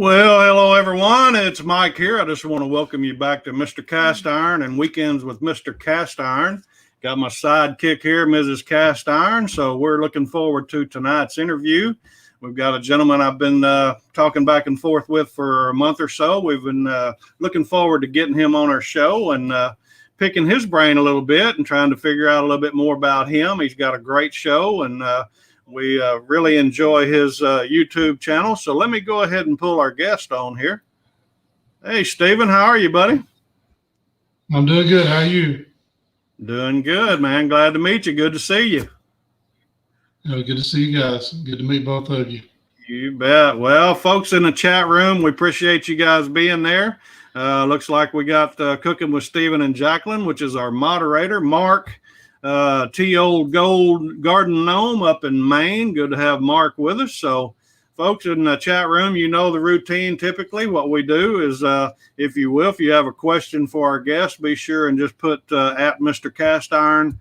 Well, hello everyone. It's Mike here. I just want to welcome you back to Mr. Cast Iron and Weekends with Mr. Cast Iron. Got my sidekick here, Mrs. Cast Iron. So we're looking forward to tonight's interview. We've got a gentleman I've been talking back and forth with for a month or so. We've been looking forward to getting him on our show and picking his brain a little bit and trying to figure out a little bit more about him. He's got a great show, and we really enjoy his YouTube channel. So let me go ahead and pull our guest on here. Hey, Stephen, how are you, buddy? I'm doing good. How are you? Doing good, man. Glad to meet you. Good to see you. Good to see you guys. Good to meet both of you. You bet. Well, folks in the chat room, we appreciate you guys being there. Looks like we got Cooking with Stephen and Jacqueline, which is our moderator. Mark, T. Old Gold Garden Gnome up in Maine. Good to have Mark with us. So, folks in the chat room, you know the routine. Typically, what we do is, if you have a question for our guest, be sure and just put at Mr. Cast Iron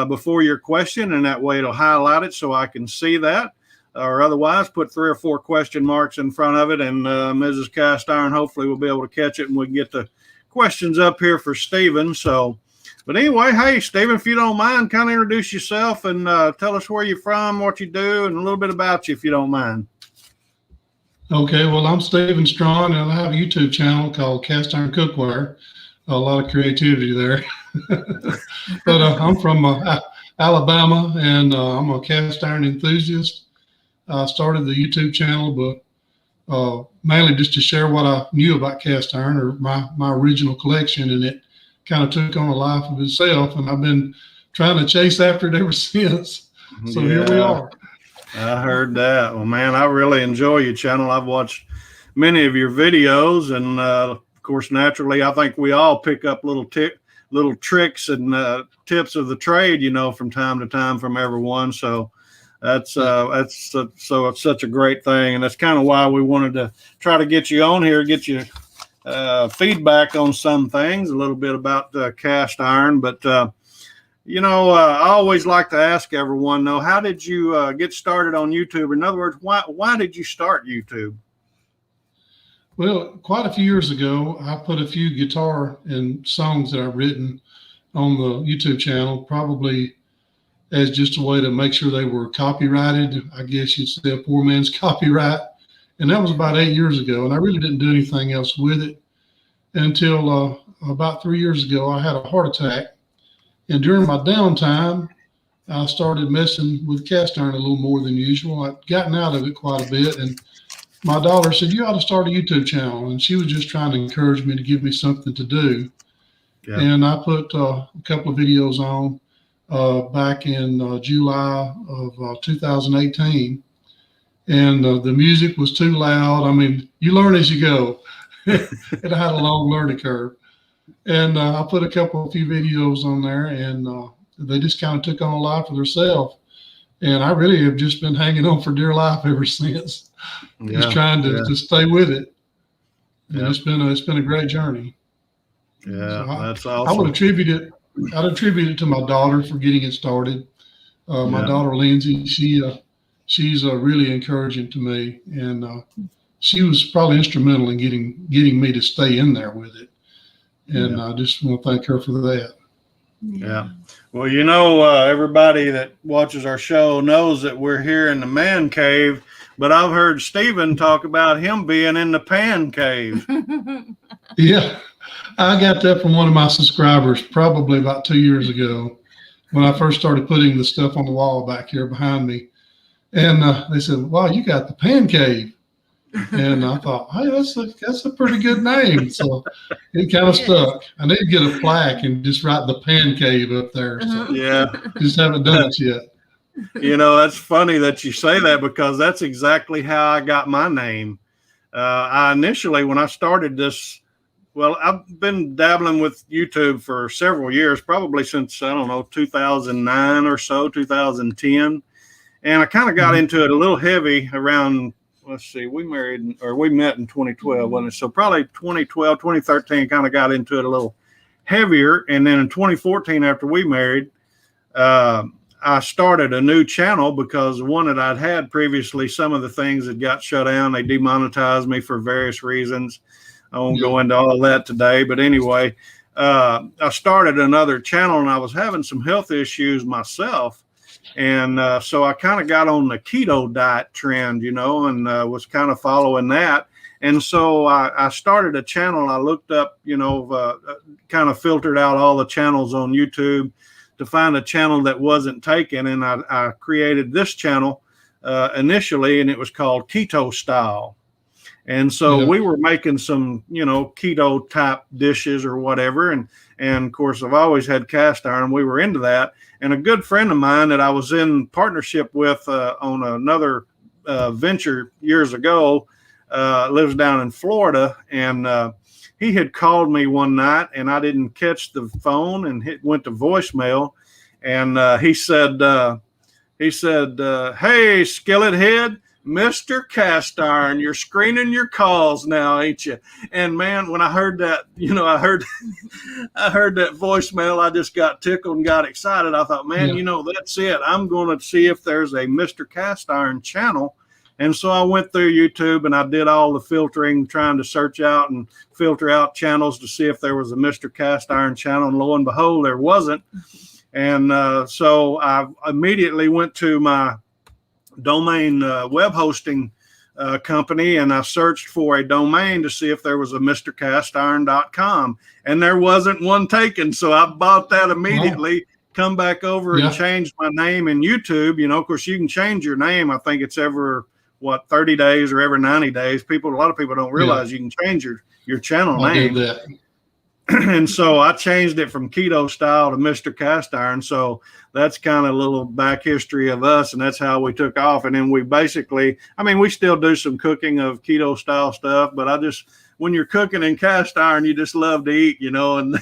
before your question, and that way it'll highlight it so I can see that. Or otherwise, put 3 or 4 question marks in front of it, and Mrs. Cast Iron hopefully will be able to catch it, and we can get the questions up here for Stephen. So, but anyway, hey, Stephen, if you don't mind, kind of introduce yourself and tell us where you're from, what you do, and a little bit about you, if you don't mind. Okay, well, I'm Stephen Strawn, and I have a YouTube channel called Cast Iron Cookware. A lot of creativity there. But I'm from Alabama, and I'm a cast iron enthusiast. I started the YouTube channel, but mainly just to share what I knew about cast iron, or my original collection, and it kind of took on a life of itself, and I've been trying to chase after it ever since. So yeah. Here we are. I heard that. Well, man, I really enjoy your channel. I've watched many of your videos, and of course, naturally, I think we all pick up little tricks and tips of the trade, from time to time from everyone. So it's such a great thing, and that's kind of why we wanted to try to get you on here, get you feedback on some things, a little bit about cast iron. But I always like to ask everyone, though, how did you get started on YouTube? In other words, why did you start YouTube? Well, quite a few years ago, I put a few guitar and songs that I've written on the YouTube channel, probably as just a way to make sure they were copyrighted. I guess you'd say a poor man's copyright. And that was about 8 years ago. And I really didn't do anything else with it until about 3 years ago, I had a heart attack. And during my downtime, I started messing with cast iron a little more than usual. I'd gotten out of it quite a bit. And my daughter said, "You ought to start a YouTube channel." And she was just trying to encourage me to give me something to do. Yeah. And I put a couple of videos on back in July of 2018. And the music was too loud. I mean, you learn as you go. It had a long learning curve. And I put a few videos on there, and they just kind of took on a life of themselves. And I really have just been hanging on for dear life ever since. Yeah, just trying to stay with it. And yeah. It's been a great journry. Yeah, so that's awesome. I'd attribute it to my daughter for getting it started. My daughter Lindsay, she's really encouraging to me, and she was probably instrumental in getting me to stay in there with it. And I just want to thank her for that. Yeah. Well, everybody that watches our show knows that we're here in the man cave, but I've heard Stephen talk about him being in the pan cave. Yeah. I got that from one of my subscribers probably about 2 years ago when I first started putting the stuff on the wall back here behind me. And they said, "Wow, you got the pan cave." And I thought, hey, that's a pretty good name. So it kind of stuck. I need to get a plaque and just write the pan cave up there. So yeah. Just haven't done it yet. That's funny that you say that, because that's exactly how I got my name. I initially, when I started this, well, I've been dabbling with YouTube for several years, probably since, 2009 or so, 2010. And I kind of got into it a little heavy around, let's see, we met in 2012, wasn't it? So probably 2012, 2013, kind of got into it a little heavier. And then in 2014, after we married, I started a new channel because the one that I'd had previously, some of the things that got shut down, they demonetized me for various reasons. I won't go into all that today, but anyway, I started another channel and I was having some health issues myself. And so I kind of got on the keto diet trend, you know, and was kind of following that. And so I started a channel. I looked up, you know, kind of filtered out all the channels on YouTube to find a channel that wasn't taken. And I created this channel initially, and it was called Keto Style. And so we were making some, you know, keto type dishes or whatever. And of course, I've always had cast iron. We were into that. And a good friend of mine that I was in partnership with on another venture years ago lives down in Florida. And he had called me one night and I didn't catch the phone and it went to voicemail. And he said, hey, Skillet Head, Mr. Cast Iron, you're screening your calls now, ain't you? And man, when I heard that, you know, I heard that voicemail, I just got tickled and got excited. I thought, man, you know, that's it. I'm going to see if there's a Mr. Cast Iron channel. And so I went through YouTube and I did all the filtering, trying to search out and filter out channels to see if there was a Mr. Cast Iron channel. And lo and behold, there wasn't. And so I immediately went to my domain web hosting company and I searched for a domain to see if there was a mrcastiron.com, and there wasn't one taken. So I bought that immediately, come back over and changed my name in YouTube. You know, of course you can change your name. I think it's every 30 days or every 90 days. A lot of people don't realize you can change your channel name. That. And so I changed it from Keto Style to Mr. Cast Iron. So that's kind of a little back history of us, and that's how we took off. And then we basically, I mean, we still do some cooking of keto style stuff, but when you're cooking in cast iron, you just love to eat, you know, and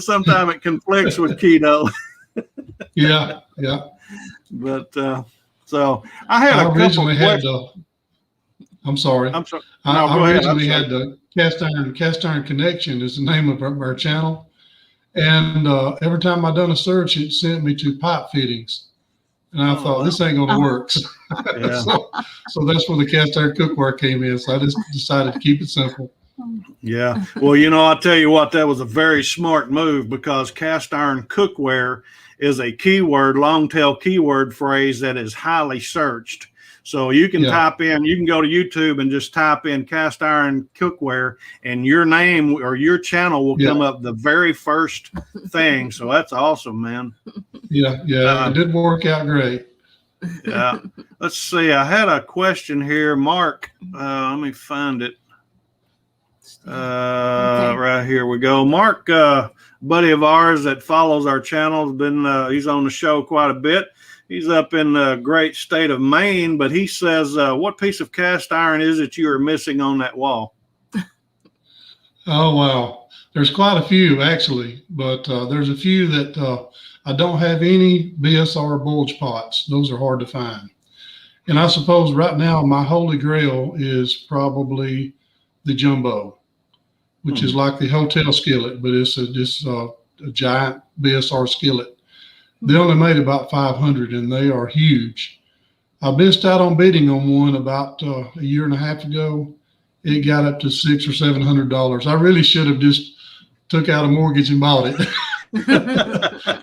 sometimes it conflicts with keto. Yeah. But so I had a originally couple had I'm sorry. I'm sorry. I originally had the Cast Iron Connection is the name of our channel. And every time I done a search, it sent me to pipe fittings. And I thought, this ain't going to work. So that's where the Cast Iron Cookware came in. So I just decided to keep it simple. Yeah. Well, you know, I'll tell you what, that was a very smart move because cast iron cookware is a keyword, long tail keyword phrase that is highly searched. So you can type in, you can go to YouTube and just type in cast iron cookware and your name or your channel will come up the very first thing. So that's awesome, man. Yeah. It did work out great. Yeah. Let's see. I had a question here. Mark, let me find it. Right here we go. Mark, buddy of ours that follows our channel, he's on the show quite a bit. He's up in the great state of Maine, but he says, what piece of cast iron is it you are missing on that wall? Oh, wow. There's quite a few, actually, but there's a few that I don't have any BSR bulge pots. Those are hard to find. And I suppose right now my holy grail is probably the jumbo, which is like the hotel skillet, but it's just a giant BSR skillet. They only made about 500 and they are huge. I missed out on bidding on one about a year and a half ago. It got up to $600 or $700. I really should have just took out a mortgage and bought it.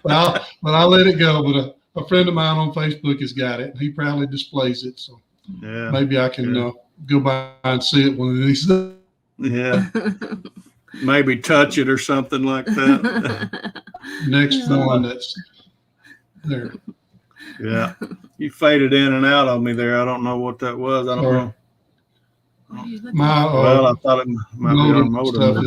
but I let it go. But a friend of mine on Facebook has got it and he proudly displays it. So maybe I can go by and see it one of these days. Yeah. Maybe touch it or something like that. Next one that's there. Yeah. You faded in and out on me there. I don't know what that was. I don't know. I thought it might be on modem.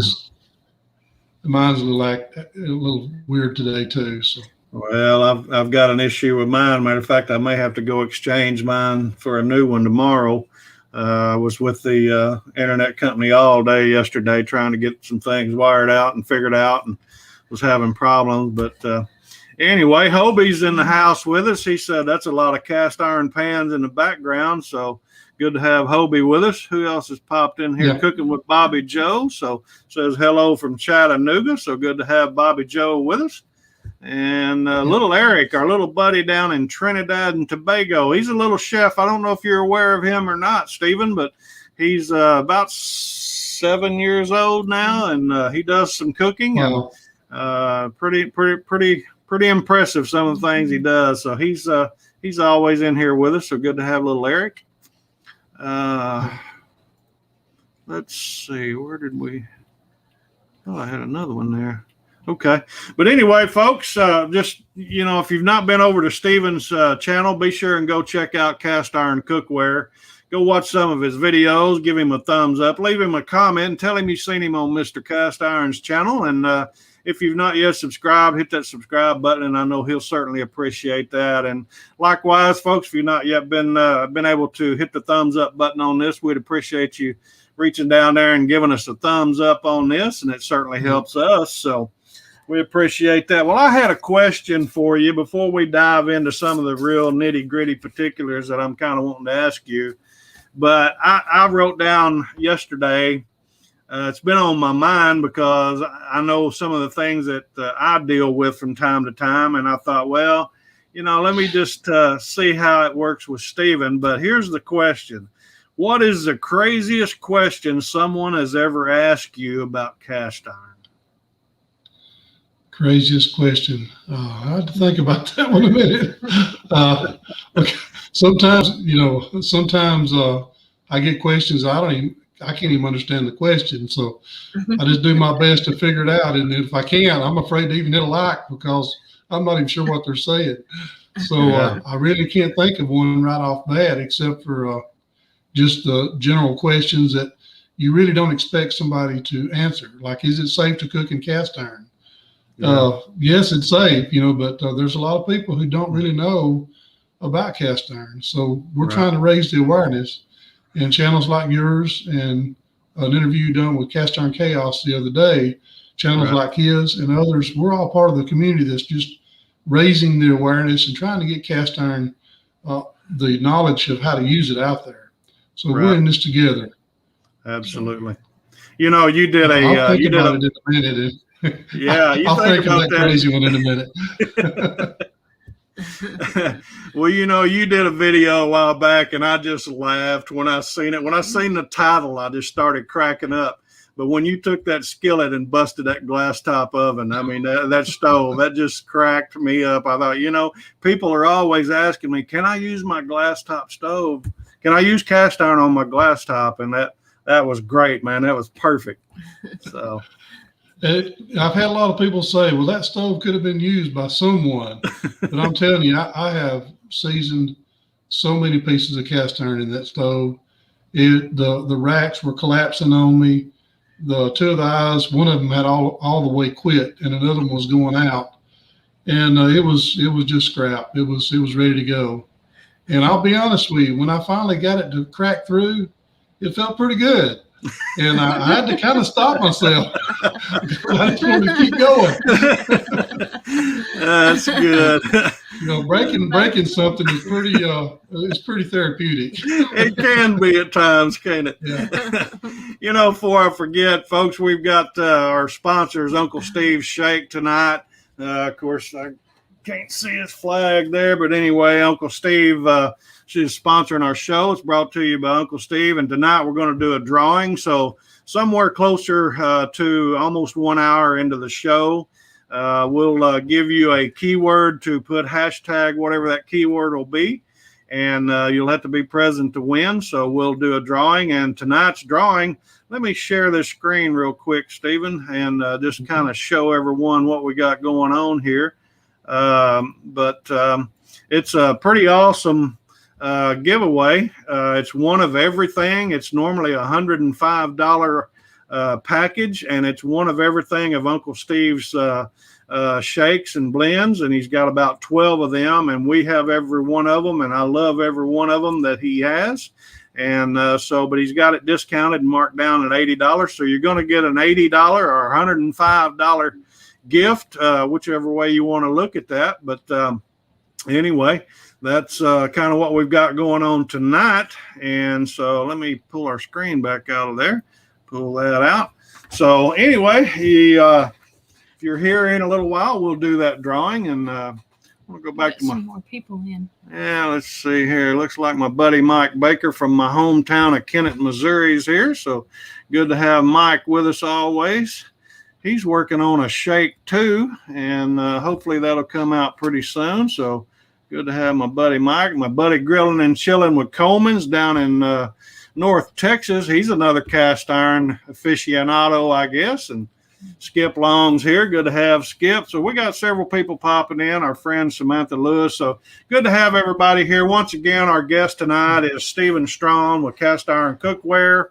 Mine's a little weird today too. So. Well, I've got an issue with mine. Matter of fact, I may have to go exchange mine for a new one tomorrow. I was with the internet company all day yesterday trying to get some things wired out and figured out and was having problems. But anyway, Hobie's in the house with us. He said that's a lot of cast iron pans in the background. So good to have Hobie with us. Who else has popped in here? Cooking with Bobby Joe. So says hello from Chattanooga. So good to have Bobby Joe with us. And little Eric, our little buddy down in Trinidad and Tobago, he's a little chef. I don't know if you're aware of him or not, Stephen, but he's about 7 years old now, and he does some cooking. Wow. And pretty impressive, some of the things he does. So he's always in here with us. So good to have little Eric. Let's see, where did we? Oh, I had another one there. Okay. But anyway, folks, just, if you've not been over to Stephen's channel, be sure and go check out Cast Iron Cookware. Go watch some of his videos, give him a thumbs up, leave him a comment, and tell him you've seen him on Mr. Cast Iron's channel. And if you've not yet subscribed, hit that subscribe button, and I know he'll certainly appreciate that. And likewise, folks, if you've not yet been able to hit the thumbs up button on this, we'd appreciate you reaching down there and giving us a thumbs up on this, and it certainly helps us. So we appreciate that. Well, I had a question for you before we dive into some of the real nitty-gritty particulars that I'm kind of wanting to ask you. But I wrote down yesterday, it's been on my mind because I know some of the things that I deal with from time to time, and I thought, well, let me just see how it works with Stephen. But here's the question. What is the craziest question someone has ever asked you about cast iron? Craziest question. I had to think about that one a minute. Okay. Sometimes I get questions I can't even understand the question. So I just do my best to figure it out. And if I can't, I'm afraid to even hit a like because I'm not even sure what they're saying. So I really can't think of one right off bat except for just the general questions that you really don't expect somebody to answer. Like, is it safe to cook in cast iron? Yes, it's safe, but there's a lot of people who don't really know about cast iron. So we're trying to raise the awareness, and channels like yours and an interview done with Cast Iron Chaos the other day, channels like his and others, we're all part of the community that's just raising the awareness and trying to get cast iron, the knowledge of how to use it out there. So we're in this together. Absolutely. You did I'll think about it in a minute. Yeah, I'll think of that crazy one in a minute. Well, you did a video a while back, and I just laughed when I seen it. When I seen the title, I just started cracking up. But when you took that skillet and busted that glass top oven, I mean, that stove, that just cracked me up. I thought, people are always asking me, can I use my glass top stove? Can I use cast iron on my glass top? And that was great, man. That was perfect. So. I've had a lot of people say, well, that stove could have been used by someone. But I'm telling you, I have seasoned so many pieces of cast iron in that stove. The racks were collapsing on me. The two of the eyes, one of them had all the way quit, and another one was going out. And it was just scrap. It was ready to go. And I'll be honest with you, when I finally got it to crack through, it felt pretty good. And I had to kind of stop myself. I just wanted to keep going. That's good. Breaking something is pretty therapeutic. It can be at times, can't it? Yeah. Before I forget, folks, we've got our sponsors, Uncle Steve's Shake tonight. Of course, I can't see his flag there, but anyway, Uncle Steve, she's sponsoring our show. It's brought to you by Uncle Steve, and tonight we're going to do a drawing. So somewhere closer to almost 1 hour into the show, we'll give you a keyword to put hashtag whatever that keyword will be, and you'll have to be present to win. So we'll do a drawing, and tonight's drawing, let me share this screen real quick, Stephen, and just kind of show everyone what we got going on here. But it's a pretty awesome giveaway. It's one of everything. It's normally $105 package, and it's one of everything of Uncle Steve's shakes and blends, and he's got about 12 of them, and we have every one of them, and I love every one of them that he has. And but he's got it discounted and marked down at $80. So you're going to get an $80 or $105 gift, whichever way you want to look at that. But anyway, that's kind of what we've got going on tonight. And so let me pull our screen back out of there, pull that out. So anyway, if you're here in a little while, we'll do that drawing. And we'll go back to some more people in. Yeah, let's see here. Looks like my buddy Mike Baker from my hometown of Kennett, Missouri is here. So good to have Mike with us always. He's working on a shake too, and hopefully that'll come out pretty soon. So good to have my buddy Mike, my buddy Grilling and Chilling with Coleman's down in North Texas. He's another cast iron aficionado, I guess. And Skip Long's here. Good to have Skip. So we got several people popping in, our friend Samantha Lewis. So good to have everybody here. Once again, our guest tonight is Stephen Strong with Cast Iron Cookware.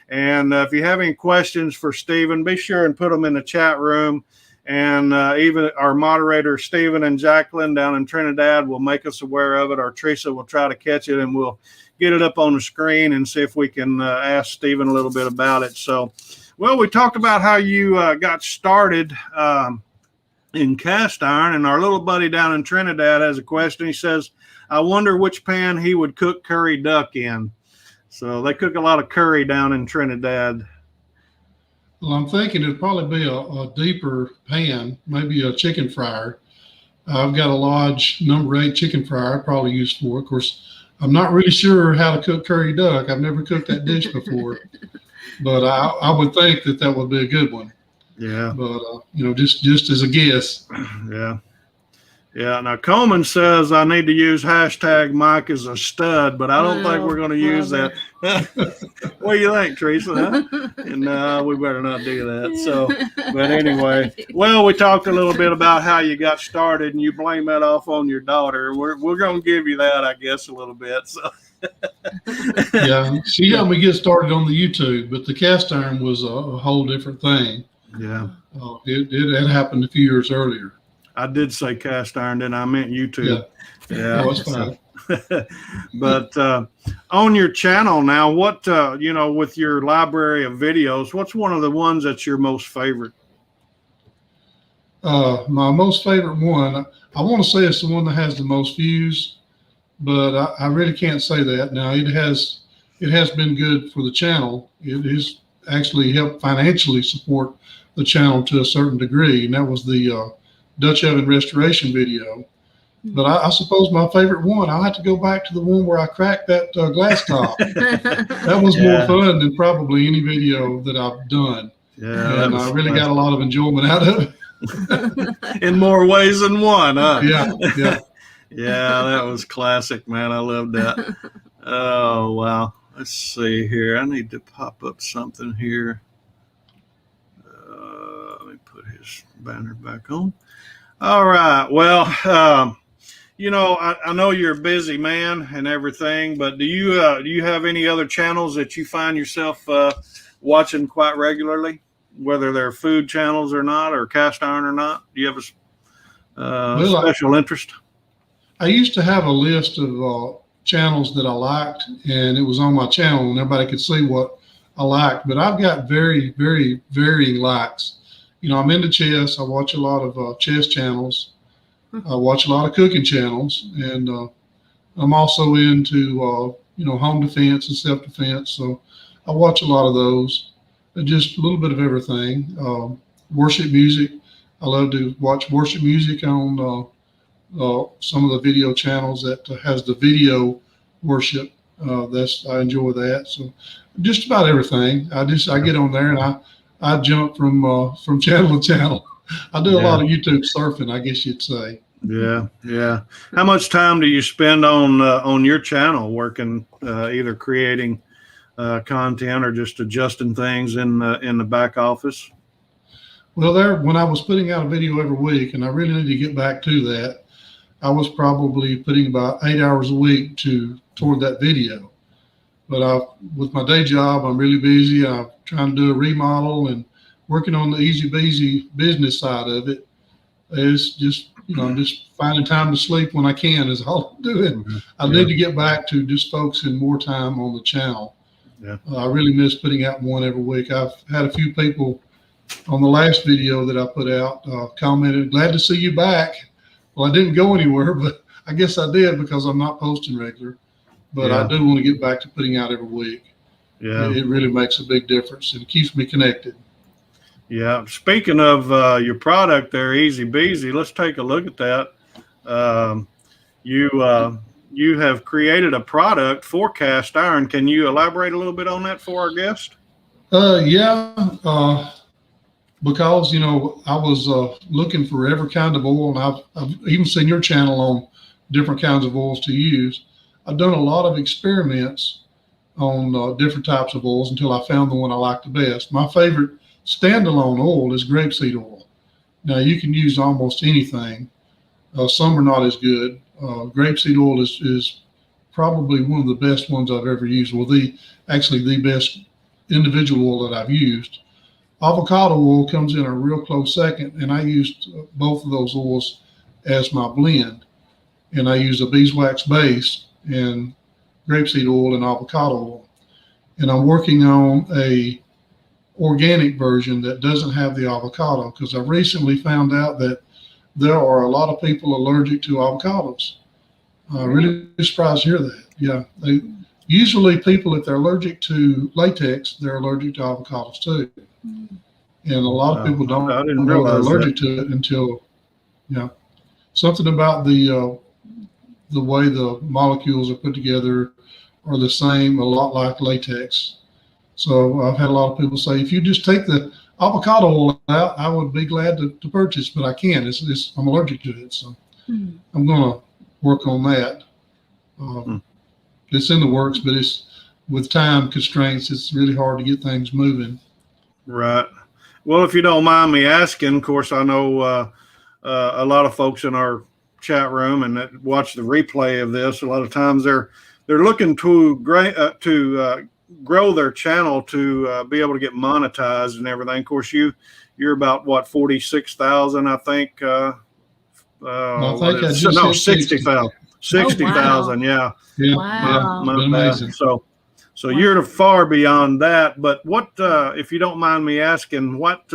And if you have any questions for Stephen, be sure and put them in the chat room. And even our moderator, Stephen and Jacqueline down in Trinidad, will make us aware of it. Or Teresa will try to catch it, and we'll get it up on the screen and see if we can ask Stephen a little bit about it. So, well, we talked about how you got started in cast iron. And our little buddy down in Trinidad has a question. He says, I wonder which pan he would cook curry duck in. So they cook a lot of curry down in Trinidad. Well, I'm thinking it'd probably be a deeper pan, maybe a chicken fryer. I've got a large number 8 chicken fryer I'd probably use for it. Of course, I'm not really sure how to cook curry duck. I've never cooked that dish before, but I would think that would be a good one. Yeah. But, just as a guess. Yeah. Yeah, now Coleman says I need to use hashtag Mike as a stud, but I don't think we're going to use that. What do you think, Teresa? Huh? No, we better not do that. So, but anyway, well, we talked a little bit about how you got started, and you blame that off on your daughter. We're going to give you that, I guess, a little bit. So. Yeah, she helped me get started on the YouTube, but the cast iron was a whole different thing. Yeah, it had happened a few years earlier. I did say cast iron, then I meant YouTube. Yeah, that's fine. But on your channel now, what with your library of videos, what's one of the ones that's your most favorite? My most favorite one, I want to say it's the one that has the most views, but I really can't say that. Now it has been good for the channel. It has actually helped financially support the channel to a certain degree, and that was the Dutch oven restoration video. But I suppose my favorite one, I'll have to go back to the one where I cracked that glass top. That was more fun than probably any video that I've done. Yeah, and I really got a lot of enjoyment out of it. In more ways than one, huh? Yeah. Yeah, that was classic, man. I love that. Oh, wow. Let's see here. I need to pop up something here. Let me put his banner back on. All right. Well, I know you're a busy man and everything, but do you have any other channels that you find yourself watching quite regularly, whether they're food channels or not, or cast iron or not? Do you have a special interest? I used to have a list of channels that I liked, and it was on my channel, and everybody could see what I liked. But I've got very, very varying likes. I'm into chess. I watch a lot of chess channels. I watch a lot of cooking channels, and I'm also into home defense and self-defense. So I watch a lot of those. Just a little bit of everything. Worship music. I love to watch worship music on some of the video channels that has the video worship. I enjoy that. So just about everything. I get on there and I jump from channel to channel. I do a lot of YouTube surfing, I guess you'd say. Yeah. How much time do you spend on your channel working, either creating content or just adjusting things in the back office? Well, when I was putting out a video every week, and I really need to get back to that, I was probably putting about 8 hours a week toward that video. But with my day job, I'm really busy. I'm trying to do a remodel and working on the Easy Beezy business side of it. It's just, I'm just finding time to sleep when I can is all I'm doing. Mm-hmm. I need to get back to just focusing more time on the channel. Yeah. I really miss putting out one every week. I've had a few people on the last video that I put out commented, glad to see you back. Well, I didn't go anywhere, but I guess I did because I'm not posting regular. But I do want to get back to putting out every week. Yeah, it really makes a big difference and it keeps me connected. Yeah. Speaking of your product there, Easy Beezy, let's take a look at that. Um, you have created a product for cast iron. Can you elaborate a little bit on that for our guest? Yeah, because I was looking for every kind of oil, and I've even seen your channel on different kinds of oils to use. I've done a lot of experiments on different types of oils until I found the one I like the best. My favorite standalone oil is grapeseed oil. Now you can use almost anything. Some are not as good. Grapeseed oil is probably one of the best ones I've ever used. Well, actually the best individual oil that I've used. Avocado oil comes in a real close second, and I used both of those oils as my blend. And I use a beeswax base and grapeseed oil and avocado oil. And I'm working on a organic version that doesn't have the avocado, because I recently found out that there are a lot of people allergic to avocados. Really surprised to hear that. Yeah, usually people, if they're allergic to latex, they're allergic to avocados too. And a lot of people don't know they're allergic to it until, something about the way the molecules are put together are the same, a lot like latex. So I've had a lot of people say, if you just take the avocado oil out, I would be glad to purchase, but I can't. I'm allergic to it. So I'm going to work on that. It's in the works, but with time constraints, it's really hard to get things moving. Right. Well, if you don't mind me asking, of course, I know a lot of folks in our chat room and that watch the replay of this. A lot of times they're looking to grow their channel to be able to get monetized and everything. Of course, you're about what, 46,000, I think. I think 60,000. 60,000. Yeah. Wow. Amazing. So you're far beyond that. But what, if you don't mind me asking, what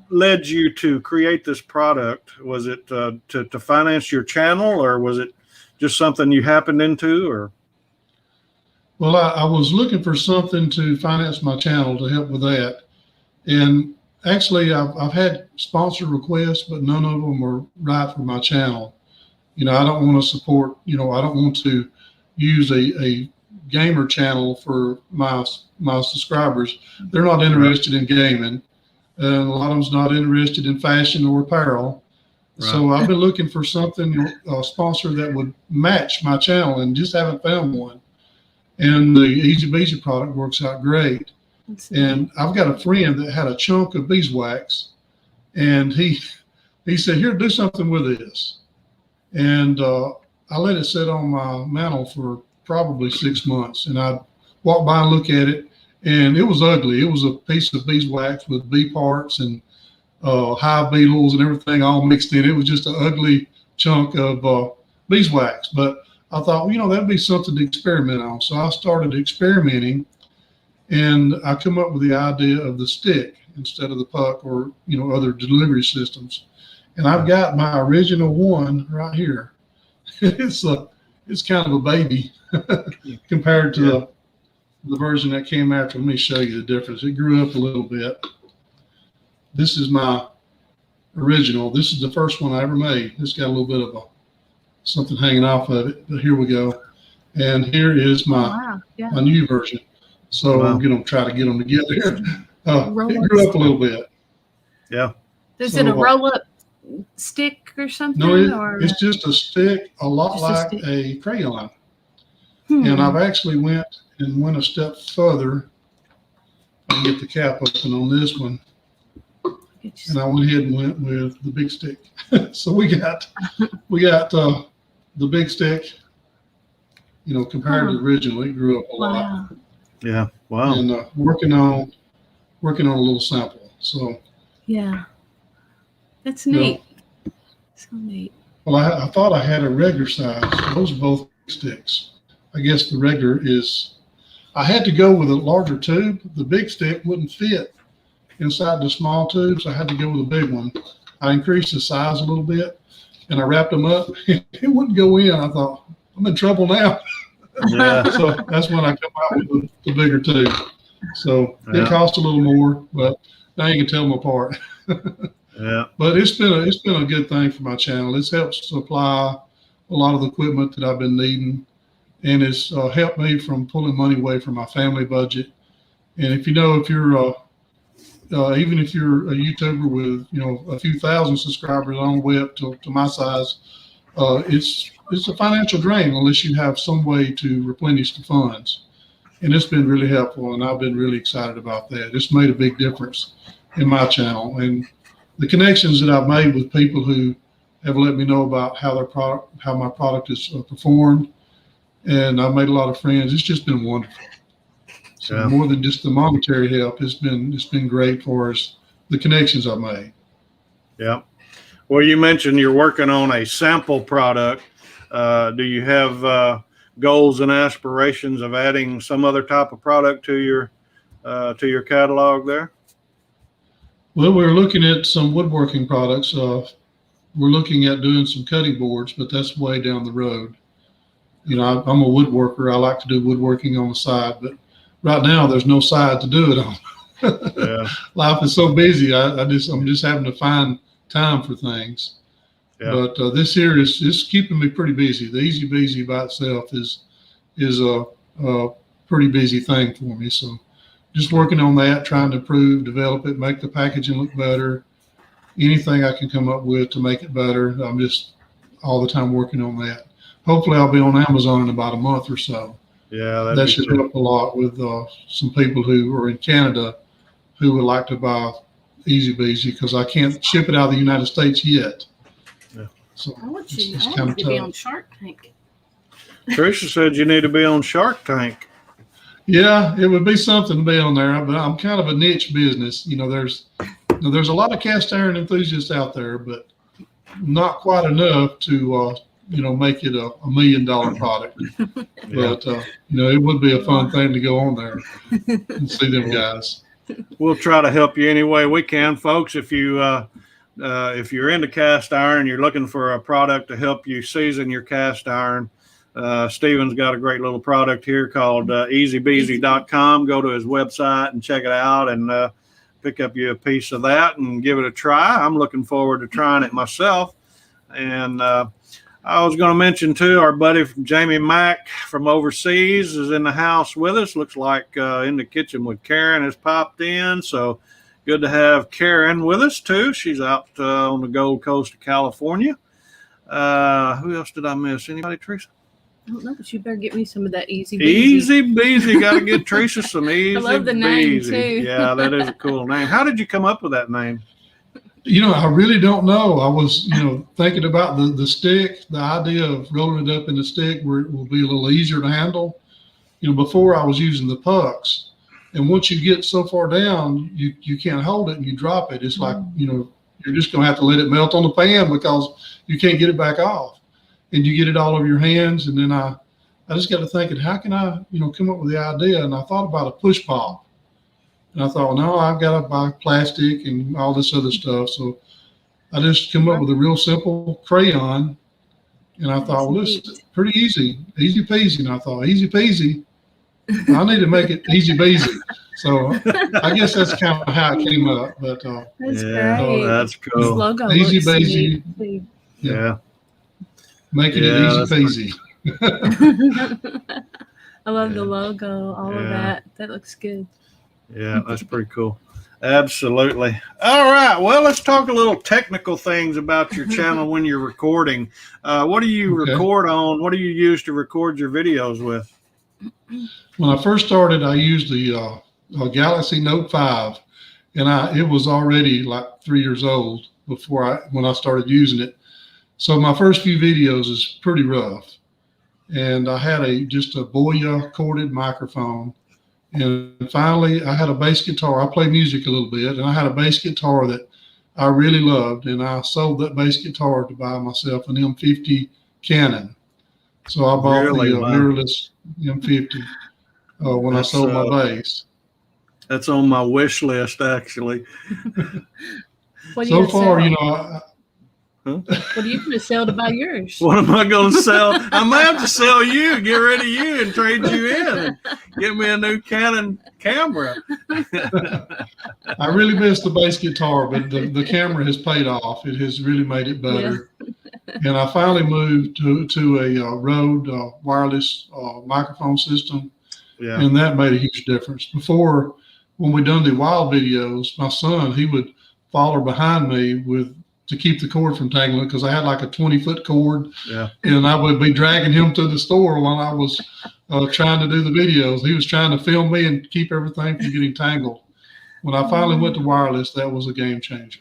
led you to create this product? Was it to finance your channel, or was it just something you happened into, or? Well, I was looking for something to finance my channel to help with that. And actually, I've had sponsor requests, but none of them are right for my channel. I don't want to support, I don't want to use a gamer channel for my subscribers. They're not interested in gaming. And a lot of them's not interested in fashion or apparel. Right. So I've been looking for something, a sponsor that would match my channel, and just haven't found one. And the Easy Beezy product works out great. And I've got a friend that had a chunk of beeswax, and he said, here, do something with this. And I let it sit on my mantle for probably 6 months, and I'd walk by and look at it, and it was ugly. It was a piece of beeswax with bee parts and hive beetles and everything all mixed in. It was just an ugly chunk of beeswax. But I thought, that'd be something to experiment on. So I started experimenting, and I come up with the idea of the stick instead of the puck or, other delivery systems. And I've got my original one right here. It's kind of a baby compared to the version that came after. Let me show you the difference. It grew up a little bit. This is my original. This is the first one I ever made. It's got a little bit of something hanging off of it, but here we go. And here is my new version. So I'm going to try to get them together here. It grew up a little bit. Yeah. Is it a roll-up stick or something? No, it's just a stick, a lot like a crayon. And I've actually went a step further. I get the cap open on this one. And I went ahead and went with the big stick. So we got the big stick, compared to the original. It grew up a lot. Yeah. Wow. And working on a little sample. So yeah, that's neat. So neat. Well, I thought I had a regular size. Those are both sticks. I guess the regular is. I had to go with a larger tube. The big stick wouldn't fit inside the small tube, so I had to go with a big one. I increased the size a little bit, and I wrapped them up. It wouldn't go in. I thought, I'm in trouble now. Yeah. So that's when I come out with the bigger tube. So it cost a little more, but Now you can tell them apart. Yeah. But it's been a good thing for my channel. It's helped supply a lot of the equipment that I've been needing, and it's helped me from pulling money away from my family budget. And if you're even if you're a YouTuber with a few thousand subscribers all the way up to my size, it's a financial drain unless you have some way to replenish the funds. And it's been really helpful, and I've been really excited about that. It's made a big difference in my channel, and the connections that I've made with people who have let me know about how my product is performed, and I've made a lot of friends. It's just been wonderful. So more than just the monetary help, it's been great for us. The connections I've made. Yeah. Well, you mentioned you're working on a sample product. Do you have goals and aspirations of adding some other type of product to your catalog there? Well, we're looking at some woodworking products. We're looking at doing some cutting boards, but that's way down the road. I'm a woodworker. I like to do woodworking on the side, but right now there's no side to do it on. Yeah. Life is so busy. I'm just having to find time for things. Yeah. But this here is keeping me pretty busy. The Easy Beezy by itself is a pretty busy thing for me. So just working on that, trying to improve, develop it, make the packaging look better. Anything I can come up with to make it better. I'm just all the time working on that. Hopefully I'll be on Amazon in about a month or so. Yeah, that should help a lot with some people who are in Canada who would like to buy Easy Beezy, because I can't ship it out of the United States yet. Yeah. So I want you to be on Shark Tank. Tricia said you need to be on Shark Tank. Yeah, it would be something to be on there, but I'm kind of a niche business. There's a lot of cast iron enthusiasts out there, but not quite enough to make it a $1 million product. But it would be a fun thing to go on there and see them guys. We'll try to help you any way we can, folks. If you're into cast iron and you're looking for a product to help you season your cast iron, Steven's got a great little product here called easybeezy.com. Go to his website and check it out and pick up you a piece of that and give it a try. I'm looking forward to trying it myself. And I was going to mention too, our buddy Jamie Mack from overseas is in the house with us. Looks like in the kitchen with Karen has popped in. So good to have Karen with us too. She's out on the Gold Coast of California. Who else did I miss? Anybody, Teresa? I don't know, but you better get me some of that Easy Beezy. Easy Beezy. Got to get Teresa some Easy Beezy. I love the name too. Yeah, that is a cool name. How did you come up with that name? I really don't know. I was, thinking about the stick, the idea of rolling it up in the stick where it will be a little easier to handle. Before I was using the pucks, and once you get so far down, you can't hold it and you drop it. It's like, you're just going to have to let it melt on the pan because you can't get it back off. And you get it all over your hands. And then I just got to thinking, how can I, come up with the idea? And I thought about a push pop. And I thought, no, I've got to buy plastic and all this other stuff. So I just come up with a real simple crayon. And I thought, well, this is pretty easy peasy. And I thought, easy peasy, I need to make it Easy Beezy. So I guess that's kind of how it came up. But that's great. That's cool. This logo Easy looks Beezy. neat. Yeah. Making it easy peasy. I love the logo, all of that. That looks good. Yeah, that's pretty cool. Absolutely. All right. Well, let's talk a little technical things about your channel when you're recording. What do you record on? What do you use to record your videos with? When I first started, I used the Galaxy Note 5, and it was already like 3 years old when I started using it. So my first few videos is pretty rough. And I had just a Boya corded microphone. And finally, I had a bass guitar. I play music a little bit, and I had a bass guitar that I really loved. And I sold that bass guitar to buy myself an M50 Canon. So I bought the mirrorless M50 when I sold my bass. That's on my wish list, actually. What do so you far, What are you going to sell to buy yours? What am I going to sell? I may have to sell you, get rid of you, and trade you in, and get me a new Canon camera. I really miss the bass guitar, but the camera has paid off. It has really made it better. Yeah. And I finally moved to a Rode wireless microphone system, and that made a huge difference. Before, when we done the wild videos, my son, he would follow behind me to keep the cord from tangling, because I had like a 20-foot cord, and I would be dragging him to the store while I was trying to do the videos. He was trying to film me and keep everything from getting tangled. When I finally went to wireless, that was a game changer.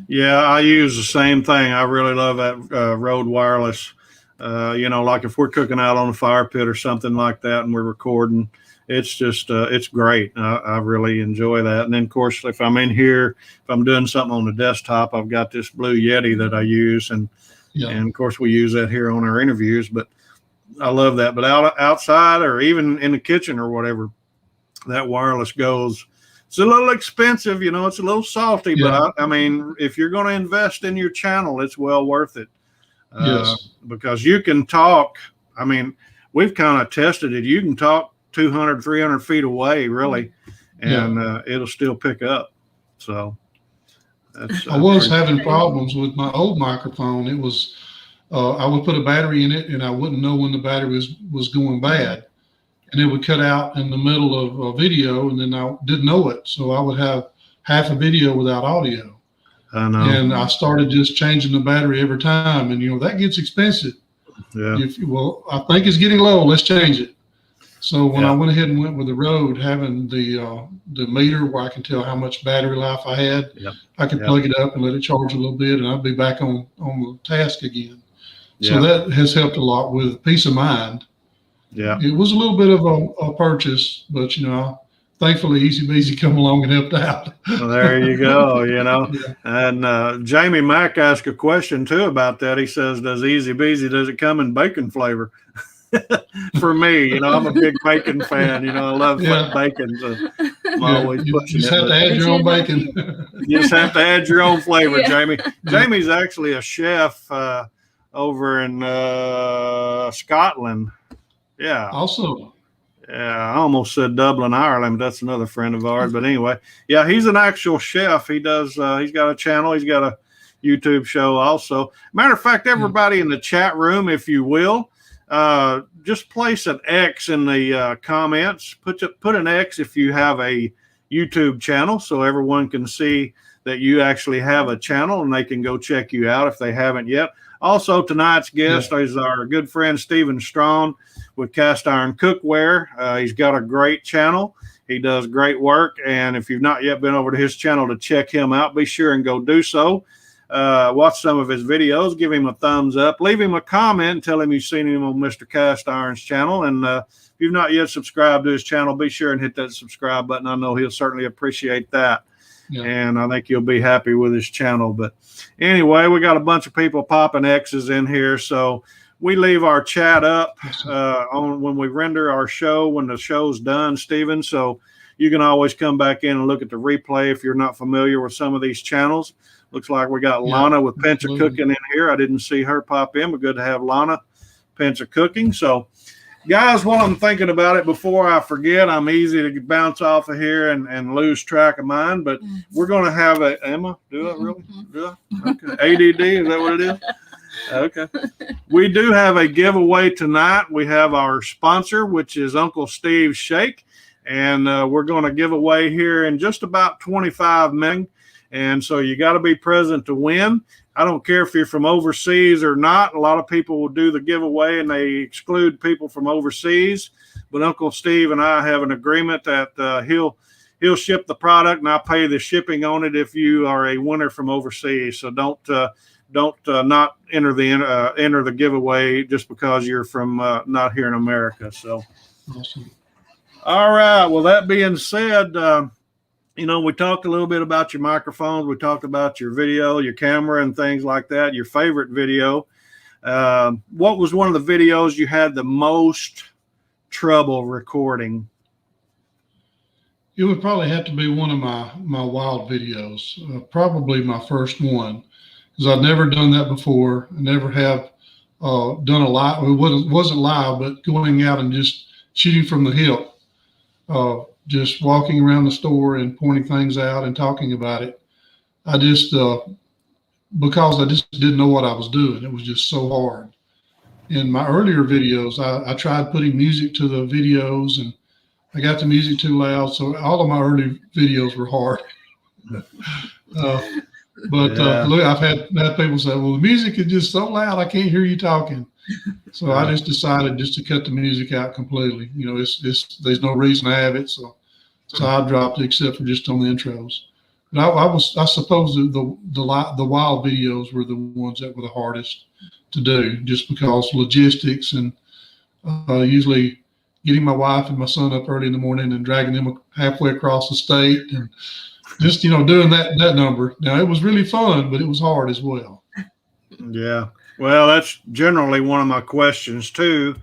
Yeah, I use the same thing. I really love that Rode wireless. Like if we're cooking out on a fire pit or something like that and we're recording, it's just, it's great. I really enjoy that. And then, of course, if I'm in here, if I'm doing something on the desktop, I've got this Blue Yeti that I use. And of course, we use that here on our interviews. But I love that. But outside or even in the kitchen or whatever, that wireless goes. It's a little expensive, it's a little salty. But, I mean, if you're going to invest in your channel, it's well worth it. Because you can talk. I mean, we've kind of tested it. You can talk 200, 300 feet away, really, and it'll still pick up. So I was having problems with my old microphone. It was I would put a battery in it, and I wouldn't know when the battery was going bad, and it would cut out in the middle of a video, and then I didn't know it, so I would have half a video without audio. I know. And I started just changing the battery every time, and that gets expensive. Yeah. I think it's getting low. Let's change it. So when I went ahead and went with the Rode, having the meter where I can tell how much battery life I had, I could plug it up and let it charge a little bit, and I'd be back on the task again. So that has helped a lot with peace of mind. Yeah, it was a little bit of a purchase, but thankfully Easy Beezy come along and helped out. Well, there you go. And Jamie Mack asked a question too about that. He says, "Does Easy Beezy, does it come in bacon flavor?" For me, I'm a big bacon fan. I love bacon, so I'm always pushing it. You just have to add your own bacon. You just have to add your own flavor, Jamie. Jamie's actually a chef over in Scotland. Yeah. Also. Yeah, I almost said Dublin, Ireland. But that's another friend of ours. But anyway, he's an actual chef. He does. He's got a channel. He's got a YouTube show also. Matter of fact, everybody in the chat room, if you will. Just place an X in the comments. Put an X if you have a YouTube channel, so everyone can see that you actually have a channel and they can go check you out if they haven't yet. Also, tonight's guest is our good friend Stephen Strawn with Cast Iron Cookware. He's got a great channel. He does great work, and if you've not yet been over to his channel to check him out, be sure and go do so. Watch some of his videos, give him a thumbs up, leave him a comment, and tell him you've seen him on Mr. Cast Iron's channel. And if you've not yet subscribed to his channel, be sure and hit that subscribe button. I know he'll certainly appreciate that. And I think you'll be happy with his channel. But anyway, we got a bunch of people popping X's in here. So we leave our chat up on when we render our show, when the show's done, Stephen. So you can always come back in and look at the replay if you're not familiar with some of these channels. Looks like we got Lana with Pinch of Cooking in here. I didn't see her pop in, but good to have Lana, Pinch of Cooking. So, guys, while I'm thinking about it, before I forget, I'm easy to bounce off of here and lose track of mine. But we're going to have Emma, do it really? Do it? Okay. ADD, is that what it is? Okay. We do have a giveaway tonight. We have our sponsor, which is Uncle Steve's Shake. And we're going to give away here in just about 25 minutes. And so you got to be present to win. I don't care if you're from overseas or not. A lot of people will do the giveaway and they exclude people from overseas. But Uncle Steve and I have an agreement that he'll ship the product and I'll pay the shipping on it if you are a winner from overseas. So don't not enter the giveaway just because you're from not here in America. So awesome. All right. Well, that being said, we talked a little bit about your microphones. We talked about your video, your camera, and things like that, your favorite video. What was one of the videos you had the most trouble recording? It would probably have to be one of my wild videos, probably my first one. because I'd never done that before. I never have done a live. It wasn't live, but going out and just shooting from the hip, just walking around the store and pointing things out and talking about it. I just because I just didn't know what I was doing. It was just so hard. In my earlier videos, I tried putting music to the videos, and I got the music too loud. So all of my early videos were hard. Look, I've had people say, well, the music is just so loud, I can't hear you talking. So I just decided just to cut the music out completely. You know, there's no reason to have it. So I dropped it except for just on the intros. But I suppose the wild videos were the ones that were the hardest to do, just because logistics and usually getting my wife and my son up early in the morning and dragging them halfway across the state and just, doing that number. Now, it was really fun, but it was hard as well. Yeah. Well, that's generally one of my questions too.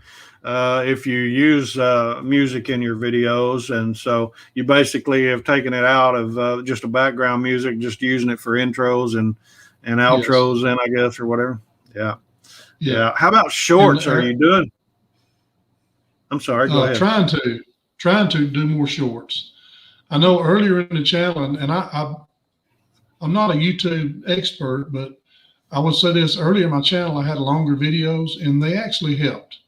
If you use music in your videos, and so you basically have taken it out of just a background music, just using it for intros and outros, yes. I guess, or whatever. Yeah. How about shorts? Are you doing? I'm sorry. Go ahead. Trying to do more shorts. I know earlier in the channel, and I'm not a YouTube expert, but I would say this: earlier in my channel, I had longer videos, and they actually helped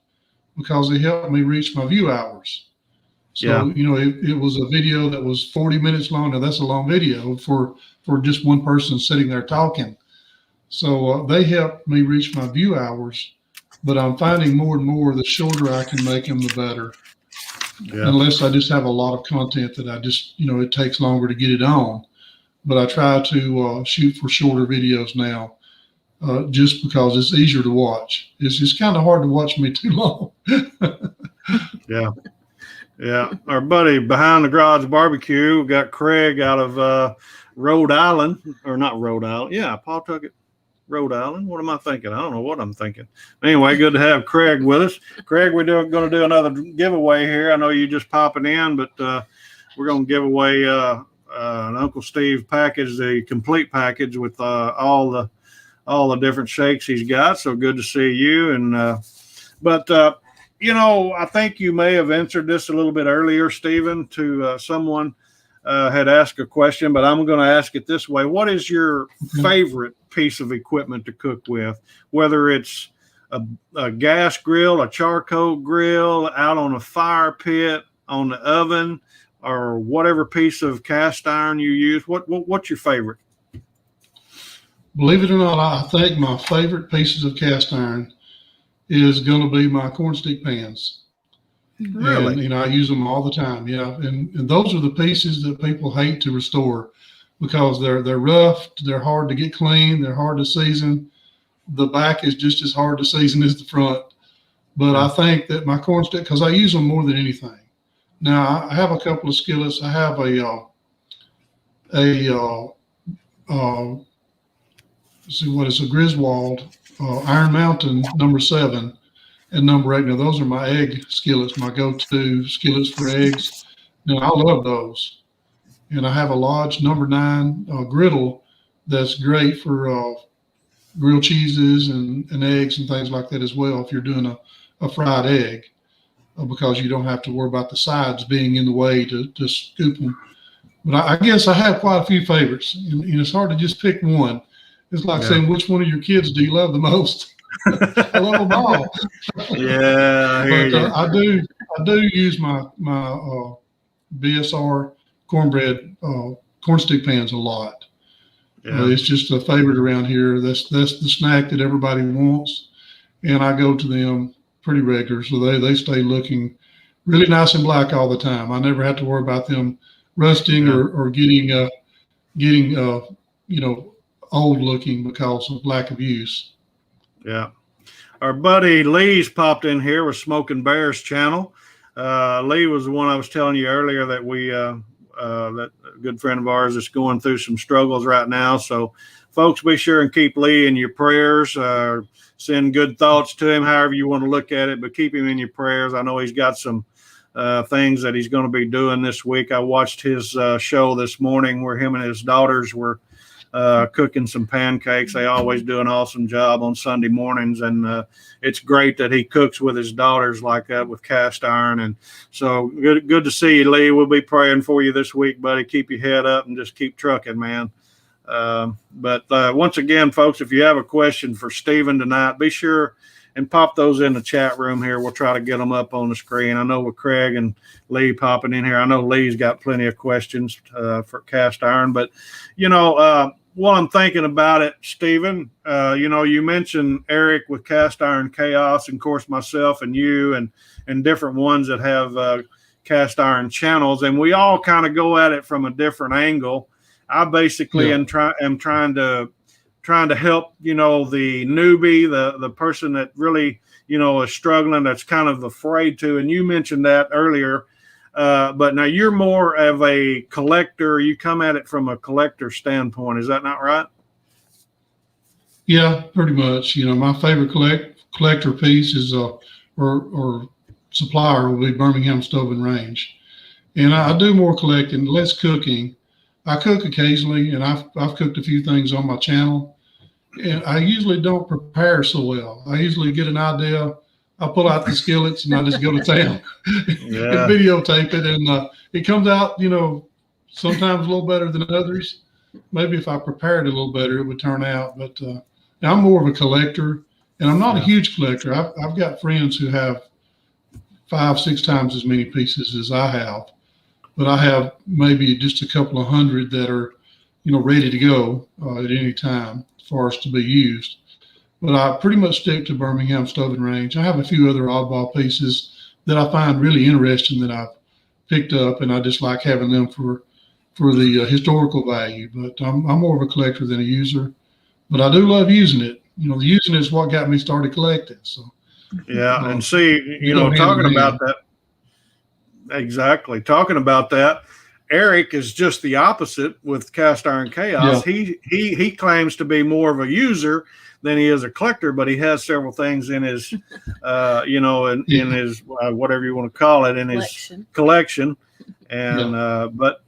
because they helped me reach my view hours. So, it was a video that was 40 minutes long. Now, that's a long video for just one person sitting there talking. So they helped me reach my view hours, but I'm finding more and more the shorter I can make them, the better. Yeah. Unless I just have a lot of content that I just, it takes longer to get it on. But I try to shoot for shorter videos now, just because it's easier to watch. It's kind of hard to watch me too long. Yeah. Our buddy behind the garage barbecue, we got Craig out of Rhode Island, or not Rhode Island. Yeah, Pawtucket, Rhode Island. What am I thinking? I don't know what I'm thinking. Anyway, good to have Craig with us. Craig, we're going to do another giveaway here. I know you just popping in, but we're going to give away an Uncle Steve package, the complete package with all the different shakes he's got. So good to see you. And I think you may have answered this a little bit earlier, Stephen, to someone had asked a question, but I'm going to ask it this way. What is your favorite piece of equipment to cook with, whether it's a gas grill, a charcoal grill, out on a fire pit, on the oven, or whatever piece of cast iron you use? What's your favorite? Believe it or not, I think my favorite pieces of cast iron is going to be my cornstick pans. Really? And, I use them all the time. Yeah. And those are the pieces that people hate to restore because they're rough, they're hard to get clean, they're hard to season. The back is just as hard to season as the front. But I think that my cornstick, because I use them more than anything. Now, I have a couple of skillets. I have a Griswold Iron Mountain #7 and #8. Now, those are my egg skillets, my go-to skillets for eggs. Now, I love those. And I have a Lodge #9 griddle that's great for grilled cheeses and eggs and things like that as well if you're doing a fried egg, because you don't have to worry about the sides being in the way to scoop them. But I guess I have quite a few favorites, and it's hard to just pick one. It's like saying, which one of your kids do you love the most? I love them all. Yeah, but I do use my BSR cornbread cornstick pans a lot. Yeah. It's just a favorite around here. That's the snack that everybody wants, and I go to them pretty regular, so they stay looking really nice and black all the time. I never have to worry about them rusting or getting old looking because of lack of use. Yeah. Our buddy Lee's popped in here with Smoking Bears channel. Lee was the one I was telling you earlier that that a good friend of ours is going through some struggles right now. So folks, be sure and keep Lee in your prayers. Send good thoughts to him, however you want to look at it, but keep him in your prayers. I know he's got some things that he's going to be doing this week. I watched his show this morning where him and his daughters were cooking some pancakes. They always do an awesome job on Sunday mornings, and it's great that he cooks with his daughters like that with cast iron. And so good to see you, Lee. We'll be praying for you this week, buddy. Keep your head up and just keep trucking, man. But once again, folks, if you have a question for Stephen tonight, be sure and pop those in the chat room here. We'll try to get them up on the screen. I know with Craig and Lee popping in here, I know Lee's got plenty of questions for cast iron. But, while I'm thinking about it, Stephen, you mentioned Eric with Cast Iron Chaos, and of course myself and you and different ones that have cast iron channels, and we all kind of go at it from a different angle. I basically am trying to help, the newbie, the person that really, is struggling, that's kind of afraid to. And you mentioned that earlier, but now you're more of a collector. You come at it from a collector standpoint. Is that not right? Yeah, pretty much. My favorite collector piece is or supplier will be Birmingham Stove and Range, and I do more collecting, less cooking. I cook occasionally, and I've cooked a few things on my channel, and I usually don't prepare so well. I usually get an idea, I pull out the skillets, and I just go to town and videotape it, and it comes out, sometimes a little better than others. Maybe if I prepared it a little better, it would turn out. But I'm more of a collector, and I'm not a huge collector. I've got friends who have 5-6 times as many pieces as I have. But I have maybe just a couple of hundred that are, ready to go at any time for us to be used. But I pretty much stick to Birmingham Stove and Range. I have a few other oddball pieces that I find really interesting that I've picked up, and I just like having them for the historical value. But I'm more of a collector than a user. But I do love using it. The using is what got me started collecting. So and see, talking about that. Exactly. Talking about that, Eric is just the opposite with Cast Iron Chaos. Yeah. He claims to be more of a user than he is a collector, but he has several things in his, in his whatever you want to call it, in his collection. And but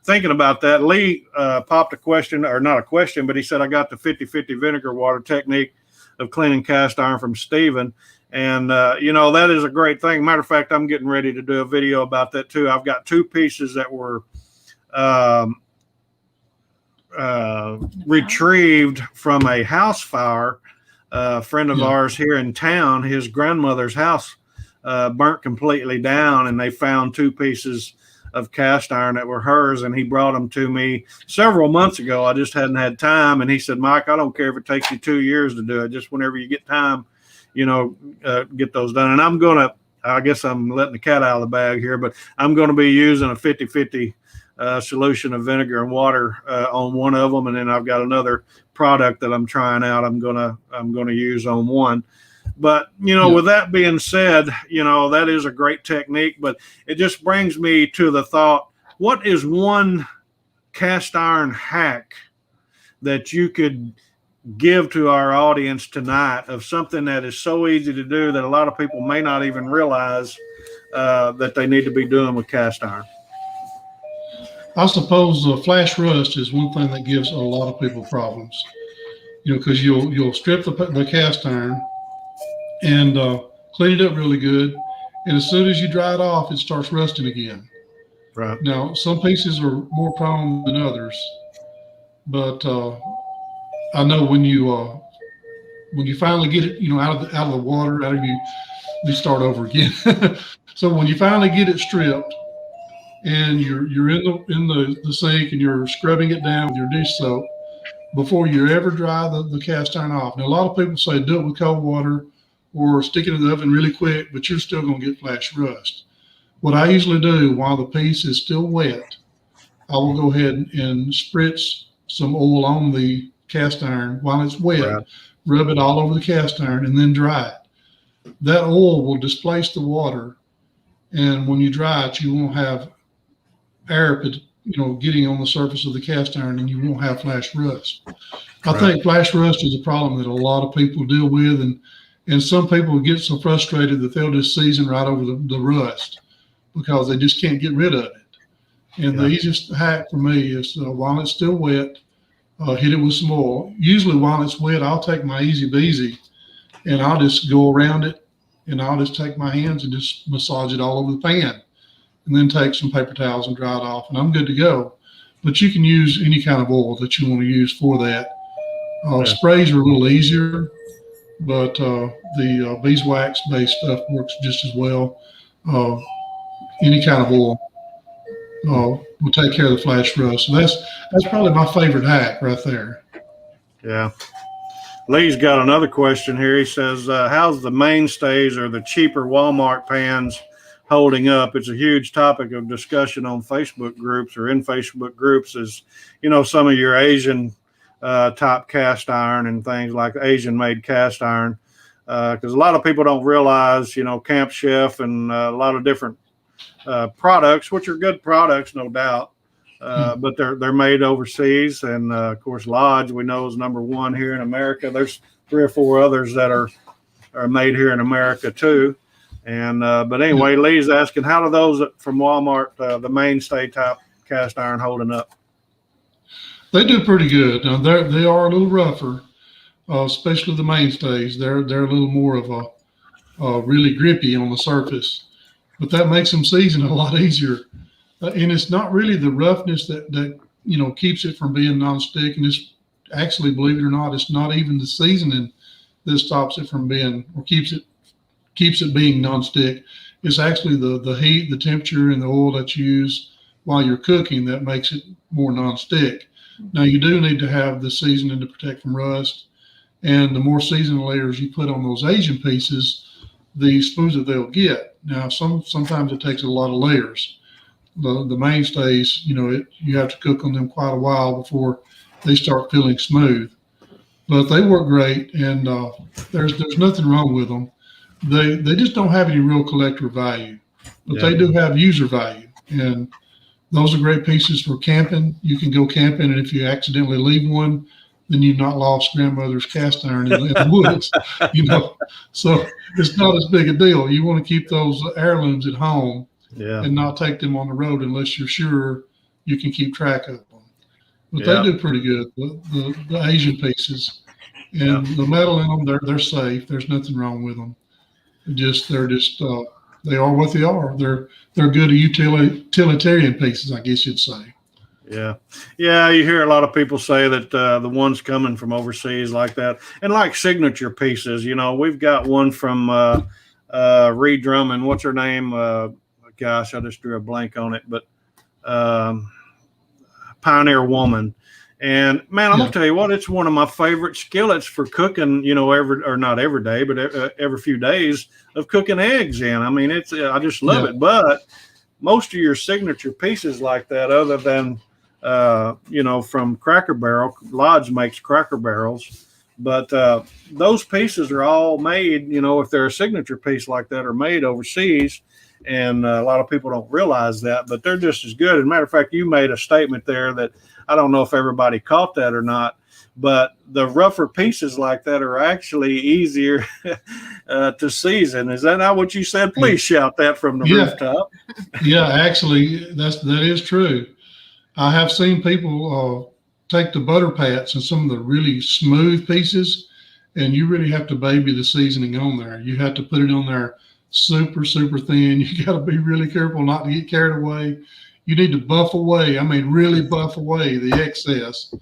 thinking about that, Lee popped a question, or not a question, but he said, I got the 50-50 vinegar water technique of cleaning cast iron from Stephen. And, that is a great thing. Matter of fact, I'm getting ready to do a video about that too. I've got 2 pieces that were retrieved from a house fire. A friend of ours here in town, his grandmother's house burnt completely down, and they found 2 pieces of cast iron that were hers, and he brought them to me several months ago. I just hadn't had time. And he said, Mike, I don't care if it takes you 2 years to do it. Just whenever you get time, get those done. And I guess I'm letting the cat out of the bag here, but I'm going to be using a 50-50 solution of vinegar and water on one of them. And then I've got another product that I'm trying out. I'm going to use on one. But, with that being said, that is a great technique, but it just brings me to the thought, what is one cast iron hack that you could give to our audience tonight of something that is so easy to do that a lot of people may not even realize that they need to be doing with cast iron? I suppose flash rust is one thing that gives a lot of people problems, because you'll strip the cast iron and clean it up really good, and as soon as you dry it off, it starts rusting again. Right. Now, some pieces are more prone than others, but I know when you finally get it, out of the water, let me start over again. So when you finally get it stripped, and you're in the sink and you're scrubbing it down with your dish soap before you ever dry the cast iron off. Now, a lot of people say do it with cold water or stick it in the oven really quick, but you're still going to get flash rust. What I usually do while the piece is still wet, I will go ahead and spritz some oil on the cast iron while it's wet, right. Rub it all over the cast iron, and then dry it. That oil will displace the water, and when you dry it, you won't have air, getting on the surface of the cast iron, and you won't have flash rust. I think flash rust is a problem that a lot of people deal with, and some people get so frustrated that they'll just season right over the rust because they just can't get rid of it. And the easiest hack for me is while it's still wet, hit it with some oil. Usually while it's wet, I'll take my Easy Beezy and I'll just go around it, and I'll just take my hands and just massage it all over the pan, and then take some paper towels and dry it off, and I'm good to go. But you can use any kind of oil that you want to use for that. Sprays are a little easier, but the beeswax based stuff works just as well. Any kind of oil will take care of the flash rust. So that's probably my favorite hack right there. Yeah. Lee's got another question here. He says, how's the mainstays or the cheaper Walmart pans holding up? It's a huge topic of discussion on Facebook groups or in Facebook groups, is, some of your Asian type cast iron and things like Asian made cast iron. Because a lot of people don't realize, Camp Chef and a lot of different products, which are good products, no doubt. But they're made overseas, and of course Lodge we know is number one here in America. There's 3 or 4 others that are made here in America too. And but anyway, Lee's asking, how do those from Walmart, the mainstay type cast iron, holding up? They do pretty good. Now they are a little rougher, especially the mainstays. They're a little more of a really grippy on the surface, but that makes them season a lot easier. And it's not really the roughness that keeps it from being nonstick. And it's actually, believe it or not, it's not even the seasoning that stops it from being, or keeps it being nonstick. It's actually the heat, the temperature, and the oil that you use while you're cooking that makes it more nonstick. Now you do need to have the seasoning to protect from rust, and the more seasoning layers you put on those Asian pieces, the smoother they'll get. Now sometimes it takes a lot of layers. The mainstays, you have to cook on them quite a while before they start feeling smooth. But they work great, and there's nothing wrong with them. They just don't have any real collector value, but they do have user value, and those are great pieces for camping. You can go camping, and if you accidentally leave one, then you've not lost grandmother's cast iron in the woods, So it's not as big a deal. You want to keep those heirlooms at home. And not take them on the road unless you're sure you can keep track of them. But they do pretty good, the Asian pieces. And the metal in them, they're safe. There's nothing wrong with them. They are what they are. They're good utilitarian pieces, I guess you'd say. Yeah. You hear a lot of people say that the ones coming from overseas like that, and like signature pieces, we've got one from Reed Drummond. What's her name? Gosh, I just drew a blank on it, but Pioneer Woman. And man, I'm gonna tell you what, it's one of my favorite skillets for cooking, not every day, but every few days of cooking eggs in. I mean, I just love it. But most of your signature pieces like that, other than from Cracker Barrel, Lodge makes Cracker Barrels, but those pieces are all made, if they're a signature piece like that, are made overseas. And a lot of people don't realize that, but they're just as good. As a matter of fact, you made a statement there that I don't know if everybody caught that or not, but the rougher pieces like that are actually easier to season. Is that not what you said? Please shout that from the rooftop. Yeah, actually, that is true. I have seen people take the butter pats and some of the really smooth pieces, and you really have to baby the seasoning on there. You have to put it on there super, super thin. You got to be really careful not to get carried away. You need to buff away. I mean, really buff away the excess,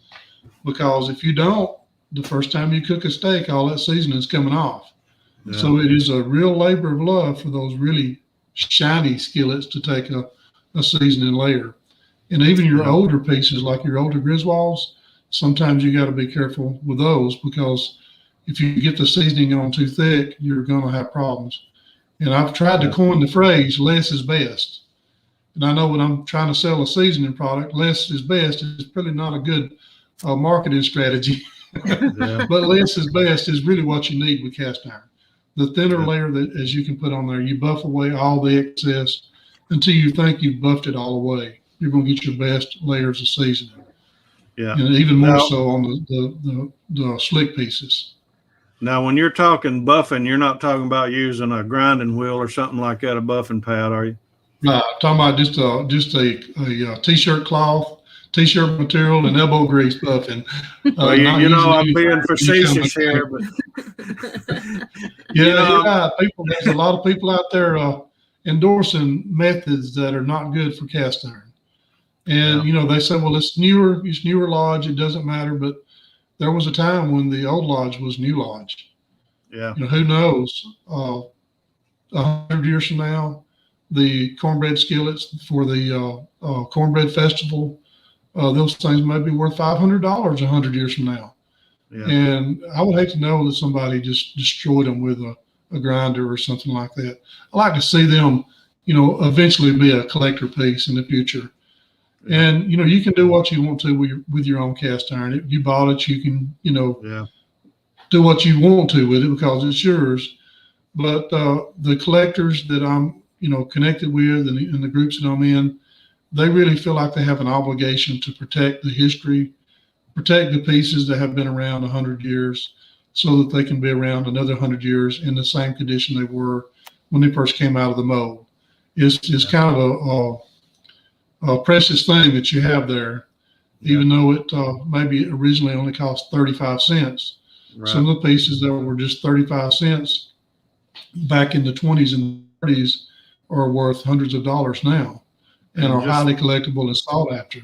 because if you don't, the first time you cook a steak, all that seasoning is coming off. Yeah. So it is a real labor of love for those really shiny skillets to take a seasoning layer. And even your older pieces, like your older Griswolds, sometimes you got to be careful with those, because if you get the seasoning on too thick, you're going to have problems. And I've tried to coin the phrase, less is best. And I know when I'm trying to sell a seasoning product, less is best is probably not a good marketing strategy. But less is best is really what you need with cast iron. The thinner layer that as you can put on there, you buff away all the excess until you think you've buffed it all away. You're going to get your best layers of seasoning. Yeah. And even more so on the slick pieces. Now, when you're talking buffing, you're not talking about using a grinding wheel or something like that, a buffing pad, are you? Right. I'm talking about just a t-shirt cloth, t-shirt material and elbow grease puffing. Well, you know, I'm being facetious here, but yeah, people. There's a lot of people out there endorsing methods that are not good for cast iron. And you know, they say, well, it's newer Lodge, it doesn't matter. But there was a time when the old Lodge was new Lodge. Yeah. You know, who knows? 100 years from now, the cornbread skillets for the cornbread festival, those things may be worth $500 100 years from now. Yeah. And I would hate to know that somebody just destroyed them with a grinder or something like that. I like to see them, you know, eventually be a collector piece in the future. Yeah. And, you know, you can do what you want to with your own cast iron. If you bought it, you can, you know, do what you want to with it because it's yours. But the collectors that I'm, you know, connected with and the groups that I'm in, they really feel like they have an obligation to protect the history, protect the pieces that have been around 100 years so that they can be around another 100 years in the same condition they were when they first came out of the mold. It's kind of a precious thing that you have there, even though it maybe originally only cost 35 cents. Right. Some of the pieces that were just 35 cents back in the 20s and 30s are worth hundreds of dollars now and are highly collectible and sought after.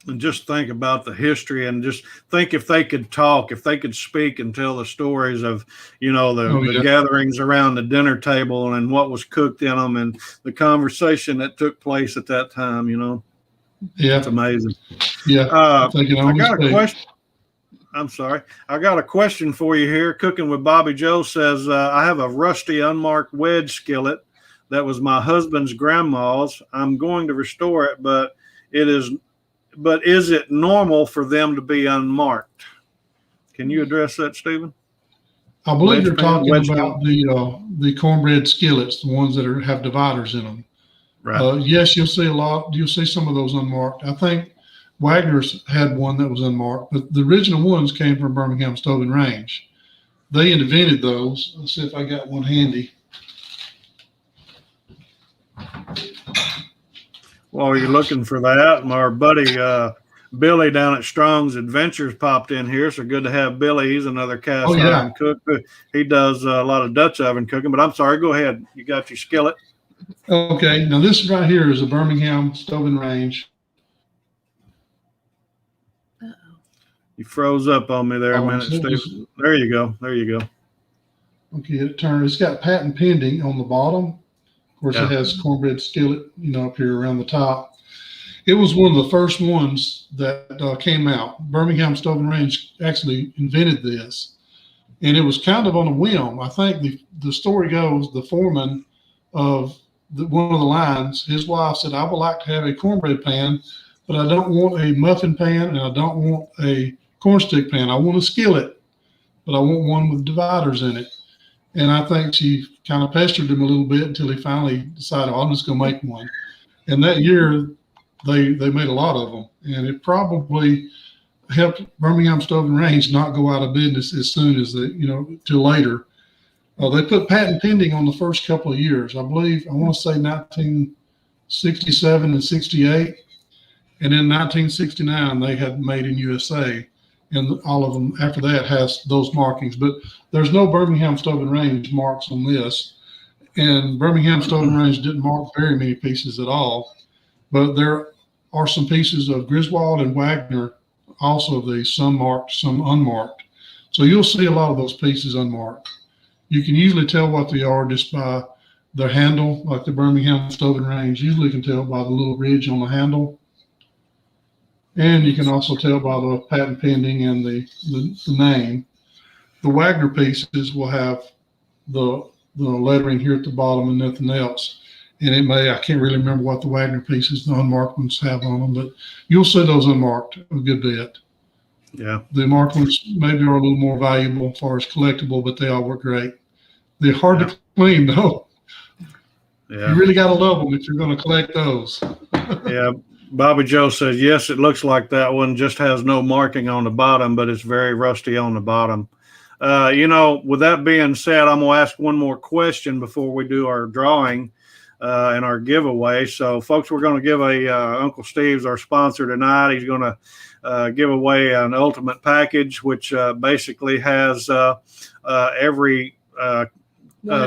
And just think about the history and just think if they could talk, if they could speak and tell the stories of, you know, the gatherings around the dinner table and what was cooked in them and the conversation that took place at that time, you know. Yeah. It's amazing. Yeah. I got a question. I'm sorry. I got a question for you here. Cooking with Bobby Joe says, I have a rusty unmarked wedge skillet that was my husband's grandma's. I'm going to restore it, but is it normal for them to be unmarked? Can you address that, Stephen? I believe you're talking about the cornbread skillets, the ones that have dividers in them. Right. Yes, you'll see some of those unmarked. I think Wagner's had one that was unmarked, but the original ones came from Birmingham Stove and Range. They invented those. Let's see if I got one handy. While you're looking for that, our buddy Billy down at Strong's Adventures popped in here. So good to have Billy. He's another cast iron cook. He does a lot of Dutch oven cooking. But I'm sorry, go ahead. You got your skillet. Okay. Now this right here is a Birmingham Stove and Range. You froze up on me there a minute, Steve. There you go. There you go. Okay, it's got patent pending on the bottom. Of course, it has cornbread skillet, you know, up here around the top. It was one of the first ones that came out. Birmingham Stove and Range actually invented this, and it was kind of on a whim. I think the story goes, the foreman of one of the lines, his wife said, "I would like to have a cornbread pan, but I don't want a muffin pan and I don't want a cornstick pan. I want a skillet, but I want one with dividers in it." And I think she kind of pestered him a little bit until he finally decided, I'm just going to make one. And that year, they made a lot of them. And it probably helped Birmingham Stove and Range not go out of business as soon as till later. They put patent pending on the first couple of years. I believe, I want to say 1967 and 68. And in 1969, they had made in USA. And all of them after that has those markings. But there's no Birmingham Stove and Range marks on this. And Birmingham Stove and Range didn't mark very many pieces at all. But there are some pieces of Griswold and Wagner, also these, some marked, some unmarked. So you'll see a lot of those pieces unmarked. You can usually tell what they are just by their handle, like the Birmingham Stove and Range. Usually can tell by the little ridge on the handle. And you can also tell by the patent pending and the name. The Wagner pieces will have the lettering here at the bottom and nothing else. And I can't really remember what the Wagner pieces, the unmarked ones, have on them, but you'll see those unmarked a good bit. Yeah. The marked ones maybe are a little more valuable as far as collectible, but they all work great. They're hard to clean, though. Yeah. You really got to love them if you're going to collect those. Yeah. Bobby Joe says, yes, it looks like that one just has no marking on the bottom, but it's very rusty on the bottom. With that being said, I'm going to ask one more question before we do our drawing. in our giveaway. So, folks, we're going to give Uncle Steve's our sponsor tonight. He's going to give away an ultimate package, which basically has every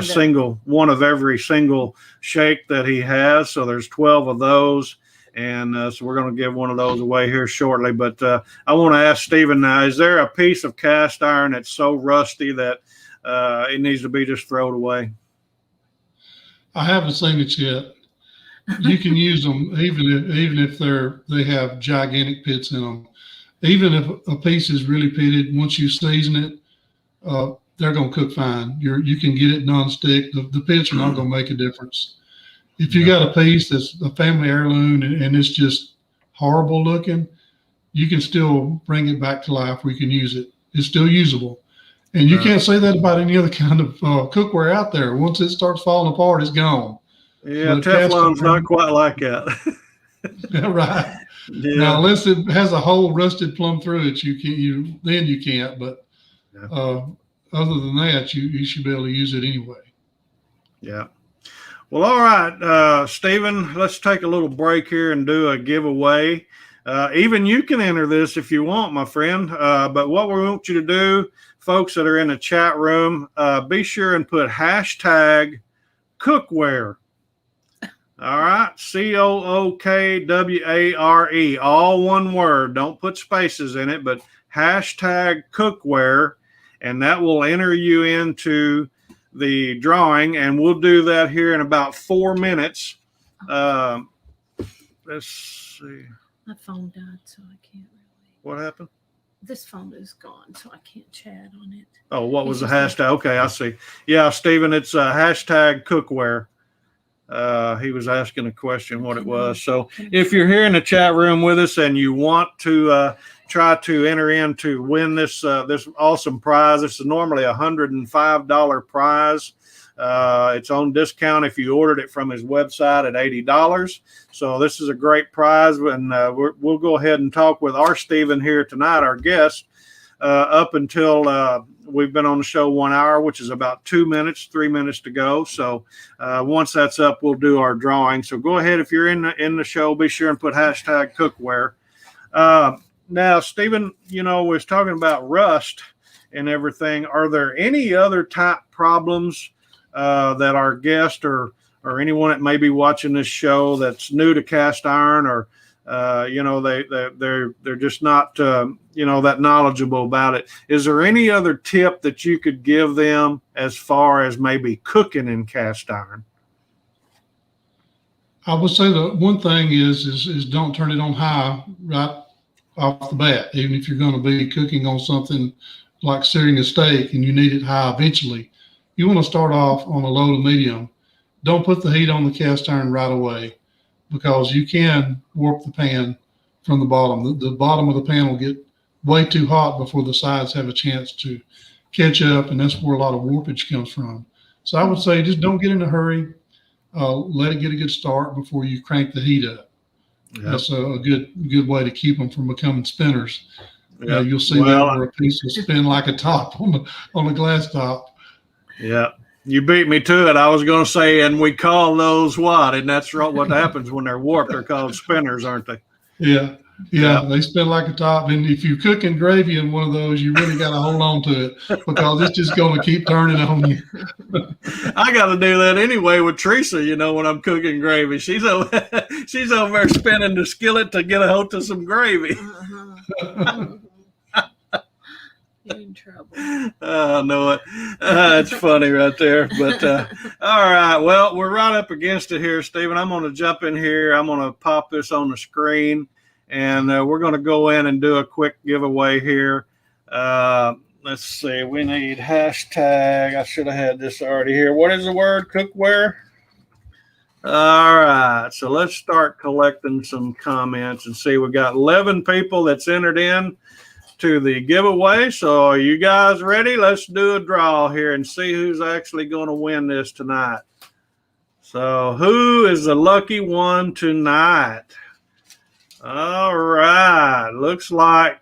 single one of every single shake that he has. So there's 12 of those. And so we're going to give one of those away here shortly. But I want to ask Stephen now, is there a piece of cast iron that's so rusty that it needs to be just thrown away? I haven't seen it yet. You can use them even if they have gigantic pits in them. Even if a piece is really pitted, once you season it, they're going to cook fine. You can get it non-stick. The pits are not going to make a difference. If you got a piece that's a family heirloom and it's just horrible looking, you can still bring it back to life where you can use it. It's still usable. And you can't say that about any other kind of cookware out there. Once it starts falling apart, it's gone. Yeah, Teflon's not quite like that. Right. Yeah. Now, unless it has a hole rusted plumb through it, you can't. But other than that, you should be able to use it anyway. Yeah. Well, all right, Stephen, let's take a little break here and do a giveaway. Even you can enter this if you want, my friend. But what we want you to do, folks that are in the chat room, be sure and put hashtag cookware. All right, COOKWARE, all one word. Don't put spaces in it, but hashtag cookware, and that will enter you into the drawing, and we'll do that here in about 4 minutes. Let's see. My phone died, so I can't really. What happened? This phone is gone, so I can't chat on it. Oh, what was the hashtag? Okay, I see. Yeah, Stephen, it's hashtag cookware. He was asking a question what it was. So if you're here in the chat room with us and you want to try to enter in to win this awesome prize, this is normally a $105 prize. It's on discount if you ordered it from his website at $80. So this is a great prize, and we'll go ahead and talk with our Stephen here tonight, our guest, up until we've been on the show 1 hour, which is about 2 minutes, 3 minutes to go. So once that's up, we'll do our drawing. So go ahead, if you're in the show, be sure and put hashtag cookware. Now, Stephen, we was talking about rust and everything. Are there any other type problems that our guest or anyone that may be watching this show that's new to cast iron, or they're just not that knowledgeable about it? Is there any other tip that you could give them as far as maybe cooking in cast iron? I would say the one thing is don't turn it on high right off the bat. Even if you're going to be cooking on something like searing a steak and you need it high eventually, you want to start off on a low to medium. Don't put the heat on the cast iron right away, because you can warp the pan from the bottom. The bottom of the pan will get way too hot before the sides have a chance to catch up, and that's where a lot of warpage comes from. So I would say just don't get in a hurry. Let it get a good start before you crank the heat up. Yep. That's a good way to keep them from becoming spinners. Yep. You'll see that where a piece will spin like a top on a glass top. Yeah. You beat me to it. I was going to say, and we call those what? And that's what happens when they're warped. They're called spinners, aren't they? Yeah. They spin like a top. And if you're cooking gravy in one of those, you really got to hold on to it, because it's just going to keep turning on you. I got to do that anyway with Teresa, when I'm cooking gravy. She's over there spinning the skillet to get a hold of some gravy. You're in trouble. I know it. It's funny right there. But all right. Well, we're right up against it here, Stephen. I'm going to jump in here. I'm going to pop this on the screen, and we're going to go in and do a quick giveaway here. Let's see. We need hashtag. I should have had this already here. What is the word? Cookware? All right. So let's start collecting some comments and see. We've got 11 people that's entered in to the giveaway. So are you guys ready? Let's do a draw here and see who's actually going to win this tonight. So who is the lucky one tonight? All right. Looks like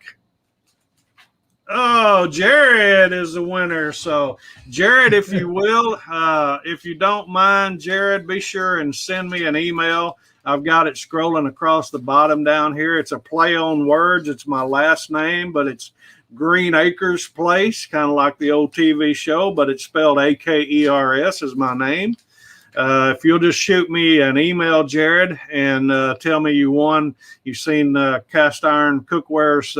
Oh, Jared is the winner. So, Jared, if you will, if you don't mind, Jared, be sure and send me an email. I've got it scrolling across the bottom down here. It's a play on words. It's my last name, but it's Green Acres Place, kind of like the old TV show, but it's spelled Akers is my name. If you'll just shoot me an email, Jared, and tell me you won, you've seen Cast Iron Cookware's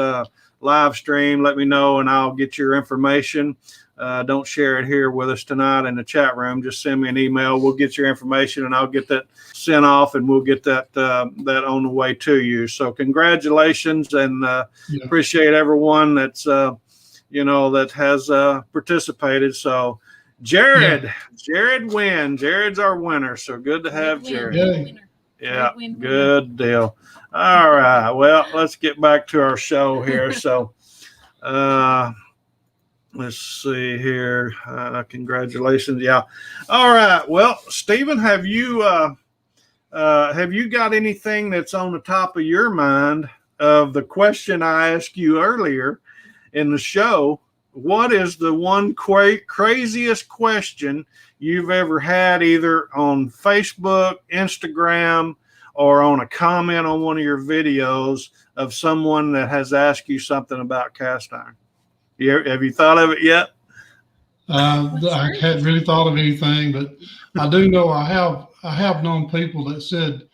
live stream, let me know and I'll get your information. Don't share it here with us tonight in the chat room. Just send me an email. We'll get your information and I'll get that sent off and we'll get that on the way to you. So congratulations and appreciate everyone that's that has participated. So Jared wins. Jared's our winner. So good to have Jared. Yeah, good deal. All right. Well, let's get back to our show here. So, let's see here. Congratulations. Yeah. All right. Well, Stephen, have you got anything that's on the top of your mind of the question I asked you earlier in the show? What is the one craziest question you've ever had either on Facebook, Instagram, or on a comment on one of your videos of someone that has asked you something about cast iron? Have you thought of it yet? I hadn't really thought of anything, but I do know I have known people that said,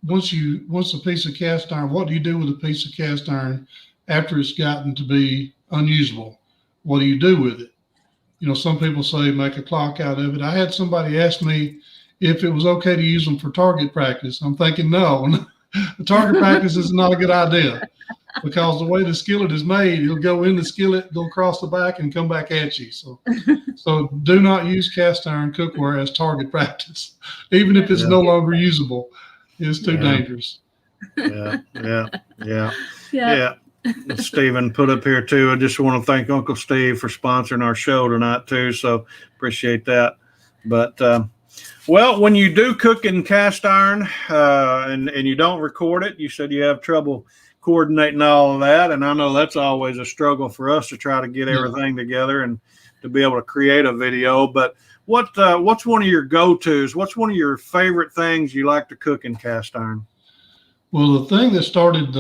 once a piece of cast iron, what do you do with a piece of cast iron after it's gotten to be unusable? What do you do with it? Some people say make a clock out of it. I had somebody ask me if it was okay to use them for target practice. I'm thinking, no, the target practice is not a good idea because the way the skillet is made, it'll go in the skillet, go across the back and come back at you. So do not use cast iron cookware as target practice, even if it's no longer usable. It's too dangerous. Yeah. Stephen put up here too. I just want to thank Uncle Steve for sponsoring our show tonight too. So appreciate that. But well, when you do cook in cast iron and you don't record it, you said you have trouble coordinating all of that. And I know that's always a struggle for us to try to get everything together and to be able to create a video. But what's one of your go-tos? What's one of your favorite things you like to cook in cast iron? Well, the thing that started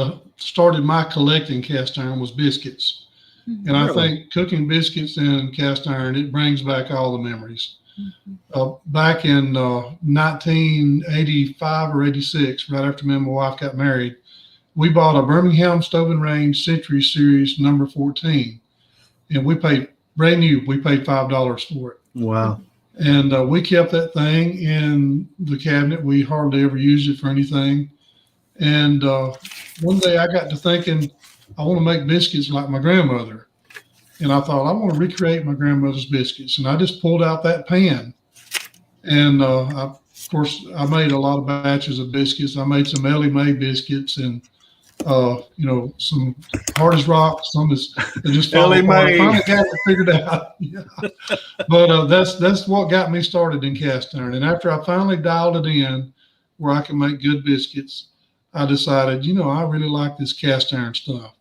my collecting cast iron was biscuits. And I think cooking biscuits in cast iron, it brings back all the memories. Back in 1985 or 86, right after me and my wife got married, we bought a Birmingham Stove and Range Century Series number 14. And we paid brand new. We paid $5 for it. Wow. And we kept that thing in the cabinet. We hardly ever used it for anything. And one day I got to thinking, I want to make biscuits like my grandmother. And I thought, I want to recreate my grandmother's biscuits. And I just pulled out that pan. And of course, I made a lot of batches of biscuits. I made some Ellie Mae biscuits and, some hard as rock, some is just Ellie Mae. I finally got it figured out. But that's what got me started in cast iron. And after I finally dialed it in where I can make good biscuits, I decided, I really like this cast iron stuff.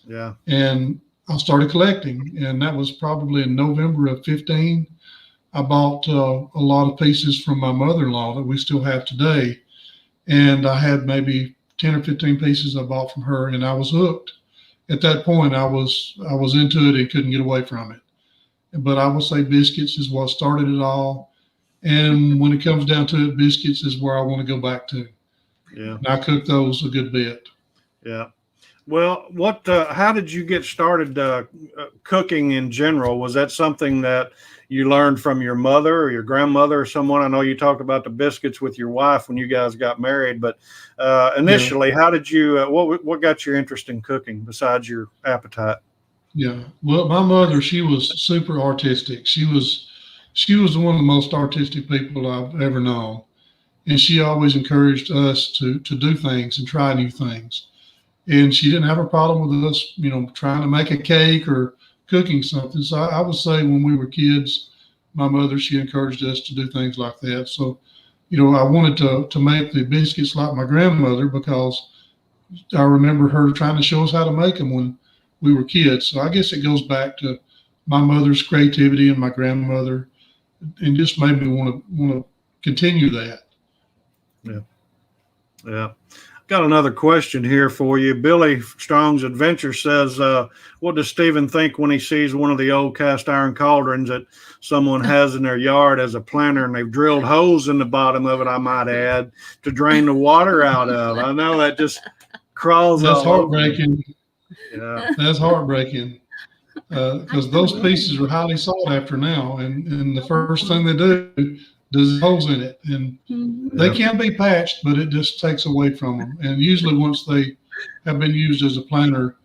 Yeah. And I started collecting, and that was probably in November of 15. I bought a lot of pieces from my mother-in-law that we still have today. And I had maybe 10 or 15 pieces I bought from her, and I was hooked. At that point, I was into it and couldn't get away from it. But I would say biscuits is what started it all. And when it comes down to it, biscuits is where I want to go back to. Yeah. And I cook those a good bit. Yeah. Well, how did you get started cooking in general? Was that something that you learned from your mother or your grandmother or someone? I know you talked about the biscuits with your wife when you guys got married, but initially, how did you, what got your interest in cooking besides your appetite? Yeah. Well, my mother, she was super artistic. She was one of the most artistic people I've ever known. And she always encouraged us to do things and try new things. And she didn't have a problem with us, trying to make a cake or cooking something. So I would say when we were kids, my mother, she encouraged us to do things like that. So, I wanted to make the biscuits like my grandmother because I remember her trying to show us how to make them when we were kids. So I guess it goes back to my mother's creativity and my grandmother, and just made me want to continue that. Yeah. Got another question here for you. Billy Strong's Adventure says, what does Stephen think when he sees one of the old cast iron cauldrons that someone has in their yard as a planter, and they've drilled holes in the bottom of it, I might add, to drain the water out of? I know that just crawls. That's heartbreaking. Yeah. That's heartbreaking. Because those pieces are highly sought after now, and the first thing they do is holes in it, and they can be patched, but it just takes away from them. And usually once they have been used as a planter,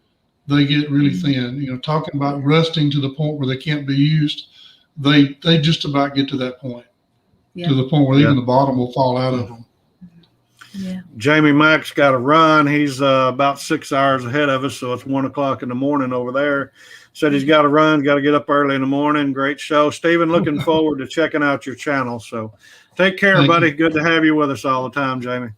they get really thin. You know, talking about rusting to the point where they can't be used, they just about get to that point, to the point where even the bottom will fall out of them. Yeah. Jamie Mack's got to run. He's about 6 hours ahead of us, so it's 1 o'clock in the morning over there. Said he's got to run, got to get up early in the morning. Great show. Stephen, looking forward to checking out your channel. So take care, Thank buddy. you. Good to have you with us all the time, Jamie.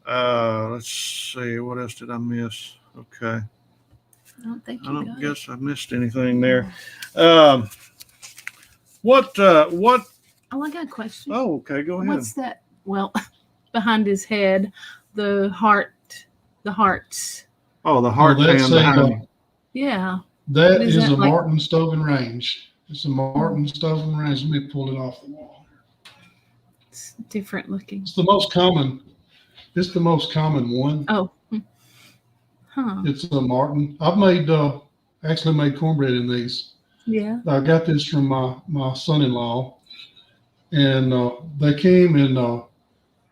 Let's see. What else did I miss? Okay. I don't think I you don't got guess I missed anything there. What? Oh, I got a question. Oh, okay. Go ahead. What's that? Well, behind his head, the hearts. Oh, the heart that's pan behind. Yeah. That What is is that a like? Martin stove and range. It's a Martin stove and range. Let me pull it off the wall. It's different looking. It's the most common. It's the most common one. Oh. Huh. It's a Martin. I've made actually made cornbread in these. Yeah. I got this from my son-in-law, and they came in a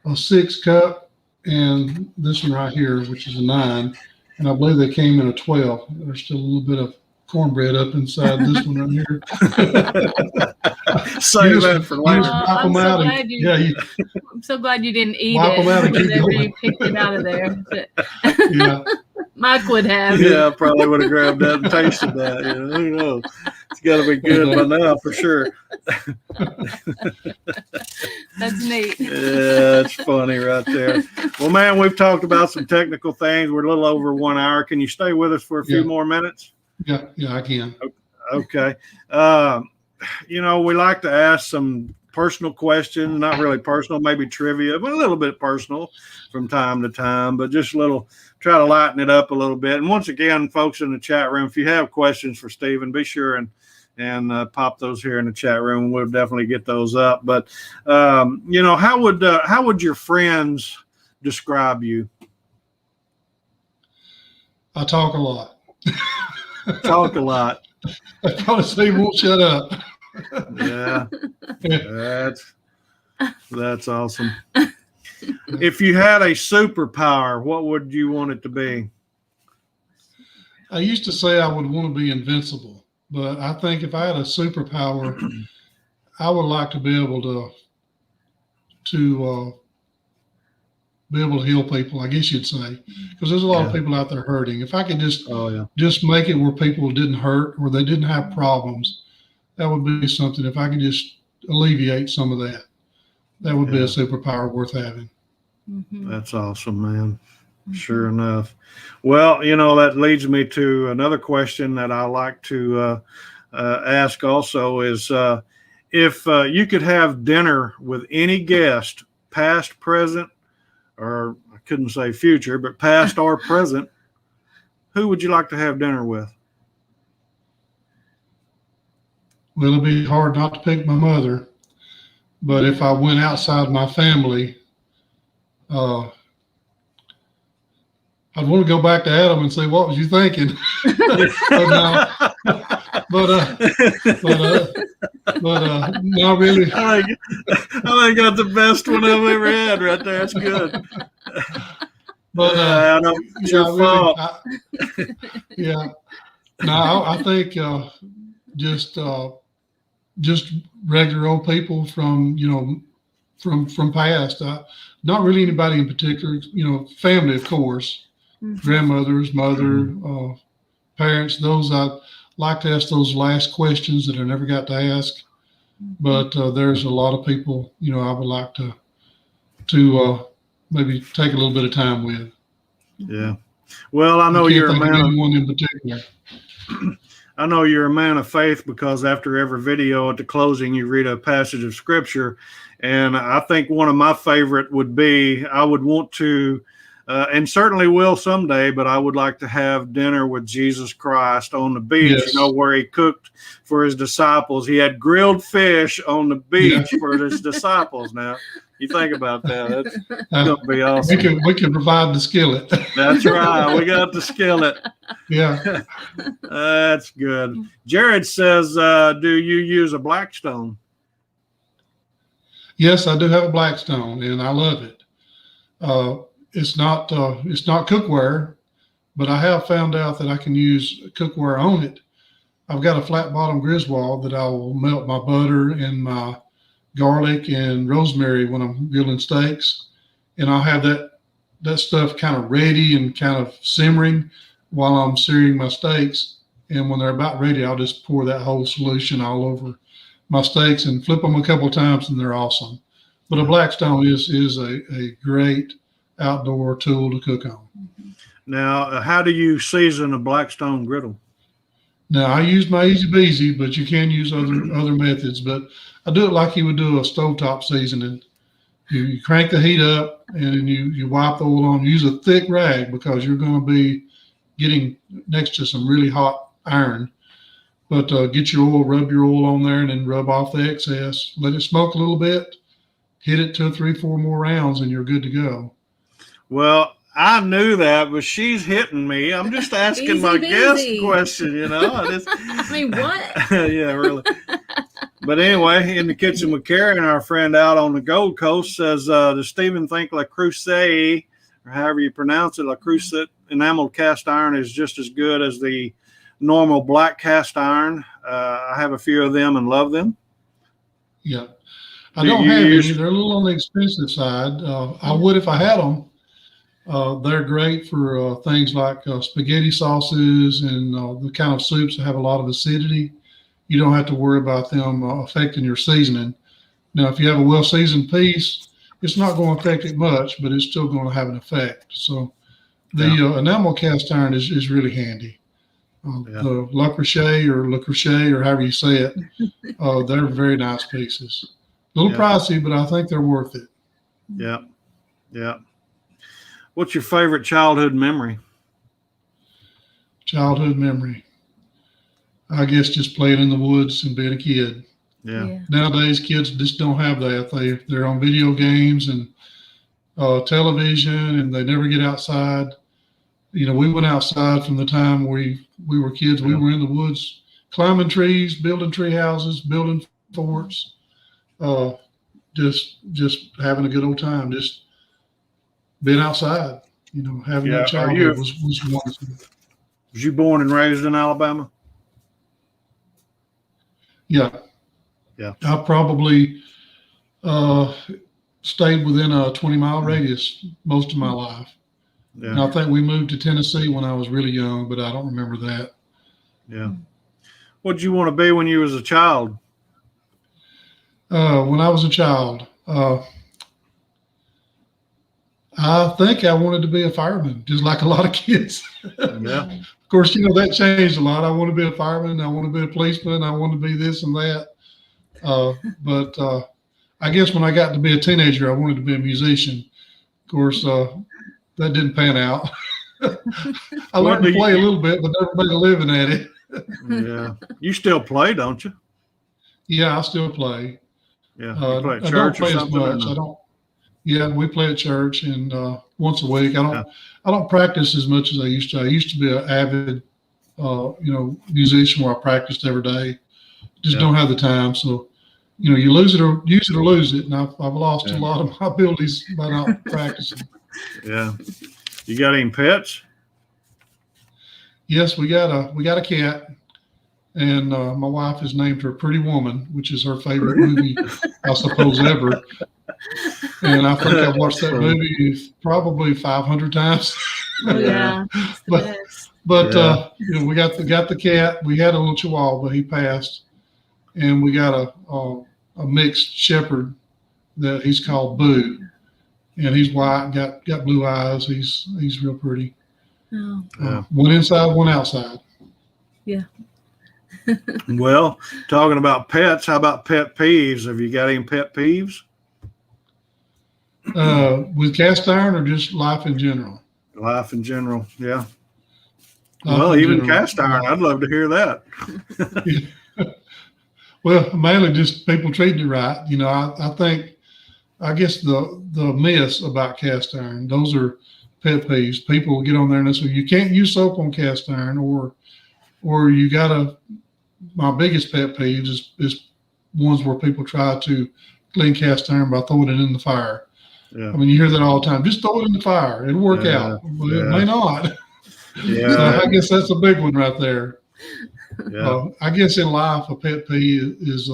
6-cup, and this one right here, which is a 9, and I believe they came in a 12. There's still a little bit of cornbread up inside this one right here. Save that for later. I'm so glad you didn't eat Wipe 'em out and it keep whenever going. you picked it out of there. Yeah. Mike would have. Yeah, I probably would have grabbed that and tasted that. You know, who knows? It's got to be good by now for sure. That's neat. Yeah, it's funny right there. Well, man, we've talked about some technical things. We're a little over 1 hour. Can you stay with us for a few more minutes? Yeah, I can. Okay. You know, we like to ask some personal questions, not really personal, maybe trivia, but a little bit personal from time to time, but just a little, try to lighten it up a little bit. And once again, folks in the chat room, if you have questions for Stephen, be sure and pop those here in the chat room. We'll definitely get those up. But, you know, how would your friends describe you? I talk a lot. Talk a lot. I probably say won't shut up. Yeah, that's awesome. If you had a superpower, what would you want it to be? I used to say I would want to be invincible, but I think if I had a superpower, I would like to be able to heal people, I guess you'd say, because there's a lot of people out there hurting. If I could just make it where people didn't hurt or they didn't have problems, that would be something. If I could just alleviate some of that, that would be a superpower worth having. That's awesome, man. Sure enough. Well, you know, that leads me to another question that I like to ask also is if you could have dinner with any guest, past, present, or I couldn't say future, but past or present, who would you like to have dinner with? Well, it'd be hard not to pick my mother, but if I went outside my family, I'd want to go back to Adam and say, "What was you thinking?" but not really. I think I got the best one I've ever had right there. That's good. But I know it's your fault. I think just regular old people from past. Not really anybody in particular. You know, family, of course, grandmothers, mother, parents. Those I like to ask those last questions that I never got to ask. But there's a lot of people, you know, I would like to maybe take a little bit of time with. Yeah. Well, I know can't you're a think of man. anyone in particular. I know you're a man of faith because after every video at the closing, you read a passage of scripture. And I think one of my favorite would be, I would want to, and certainly will someday, but I would like to have dinner with Jesus Christ on the beach, Yes. where he cooked for his disciples. He had grilled fish on the beach for his disciples. Now, you think about that. That's going to be awesome. We can provide the skillet. That's right. We got the skillet. Yeah. That's good. Jared says, do you use a Blackstone? Yes, I do have a Blackstone, and I love it. It's not cookware, but I have found out that I can use cookware on it. I've got a flat bottom Griswold that I will melt my butter and my garlic and rosemary when I'm grilling steaks, and I'll have that stuff kind of ready and kind of simmering while I'm searing my steaks. And when they're about ready, I'll just pour that whole solution all over my steaks and flip them a couple of times, and they're awesome. But a Blackstone is a great outdoor tool to cook on. Now, how do you season a Blackstone griddle? Now, I use my Easy Beezy, but you can use other methods. But I do it like you would do a stovetop seasoning. You crank the heat up, and you wipe the oil on. Use a thick rag because you're going to be getting next to some really hot iron. But get your oil, rub your oil on there, and then rub off the excess. Let it smoke a little bit. Hit it 2, 3, 4 more rounds, and you're good to go. Well, I knew that, but she's hitting me. I'm just asking my guest question, I mean, what? Yeah, really. But anyway, in the kitchen with Karen, our friend out on the Gold Coast, says, does Stephen think Le Creuset, or however you pronounce it, Le Creuset enameled cast iron is just as good as the normal black cast iron? I have a few of them and love them. Yeah. I don't have any. They're a little on the expensive side. I would if I had them. They're great for things like spaghetti sauces and the kind of soups that have a lot of acidity. You don't have to worry about them affecting your seasoning. Now, if you have a well-seasoned piece, it's not going to affect it much, but it's still going to have an effect. So the enamel cast iron is really handy. The Le Creuset or however you say it, they're very nice pieces. A little pricey, but I think they're worth it. Yeah. Yeah. What's your favorite childhood memory? Childhood memory. I guess just playing in the woods and being a kid. Yeah. Nowadays, kids just don't have that. They're on video games and television, and they never get outside. We went outside from the time we were kids. We were in the woods, climbing trees, building tree houses, building forts. Just having a good old time, just being outside, having that childhood was wonderful. Was you born and raised in Alabama? Yeah. I probably stayed within a 20-mile radius most of my life. Yeah. And I think we moved to Tennessee when I was really young, but I don't remember that. Yeah. What did you want to be when you was a child? When I was a child, I think I wanted to be a fireman, just like a lot of kids. Yeah. Of course, that changed a lot. I want to be a fireman. I want to be a policeman. I want to be this and that. But I guess when I got to be a teenager, I wanted to be a musician. Of course, that didn't pan out. I learned to play a little bit, but never made a living at it. Yeah. You still play, don't you? Yeah, I still play. Yeah. You play at church or something? I don't. Yeah, we play at church and once a week. I don't practice as much as I used to. I used to be an avid, musician where I practiced every day. Just don't have the time. So, you use it or lose it. And I've lost a lot of my abilities by not practicing. Yeah. You got any pets? Yes, we got a cat, and my wife has named her Pretty Woman, which is her favorite movie, I suppose, ever. And I think I've watched that movie probably 500 times. Oh, yeah. but we got the cat. We had a little Chihuahua, but he passed, and we got a mixed shepherd that he's called Boo, and he's white, got blue eyes. He's real pretty. Oh, Yeah. One inside, one outside. yeah. Well, talking about pets, how about pet peeves? Have you got any pet peeves? With cast iron or just life in general? Life in general, yeah. Life Well, in even general. cast iron, I'd love to hear that. Well, mainly just people treating it right. I guess the myths about cast iron, those are pet peeves. People will get on there and they say, you can't use soap on cast iron, or you gotta, my biggest pet peeves is ones where people try to clean cast iron by throwing it in the fire. Yeah. I mean, you hear that all the time. Just throw it in the fire. It'll work out. Well, it may not. Yeah. So I guess that's a big one right there. Yeah. I guess in life, a pet peeve is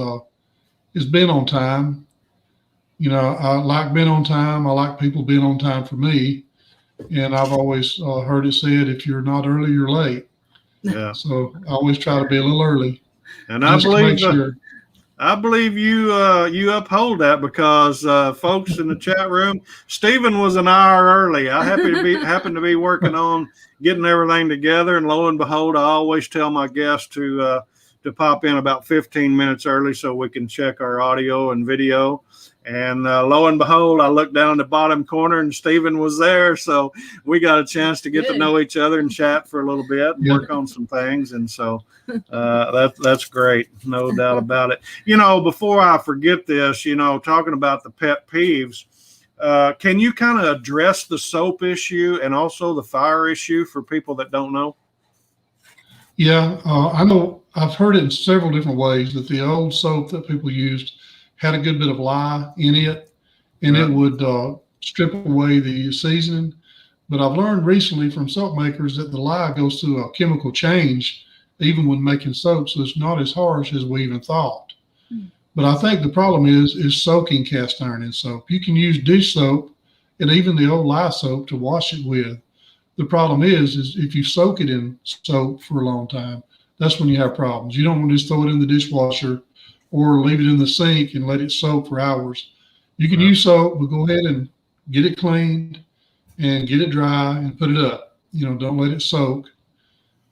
being on time. I like being on time. I like people being on time for me. And I've always heard it said, if you're not early, you're late. Yeah. So I always try to be a little early, And just to make sure. I believe you you uphold that because folks in the chat room, Stephen was an hour early. I happened to be working on getting everything together, and lo and behold, I always tell my guests to pop in about 15 minutes early so we can check our audio and video. And lo and behold, I looked down in the bottom corner and Stephen was there. So we got a chance to get to know each other and chat for a little bit and work on some things. And so that's great. No doubt about it. Before I forget this, talking about the pet peeves, can you kind of address the soap issue and also the fire issue for people that don't know? Yeah, I know. I've heard it in several different ways that the old soap that people used had a good bit of lye in it, and it would strip away the seasoning. But I've learned recently from soap makers that the lye goes through a chemical change even when making soap, so it's not as harsh as we even thought. But I think the problem is soaking cast iron in soap. You can use dish soap and even the old lye soap to wash it with. The problem is if you soak it in soap for a long time, that's when you have problems. You don't want to just throw it in the dishwasher or leave it in the sink and let it soak for hours. You can use soap, but go ahead and get it cleaned and get it dry and put it up. Don't let it soak,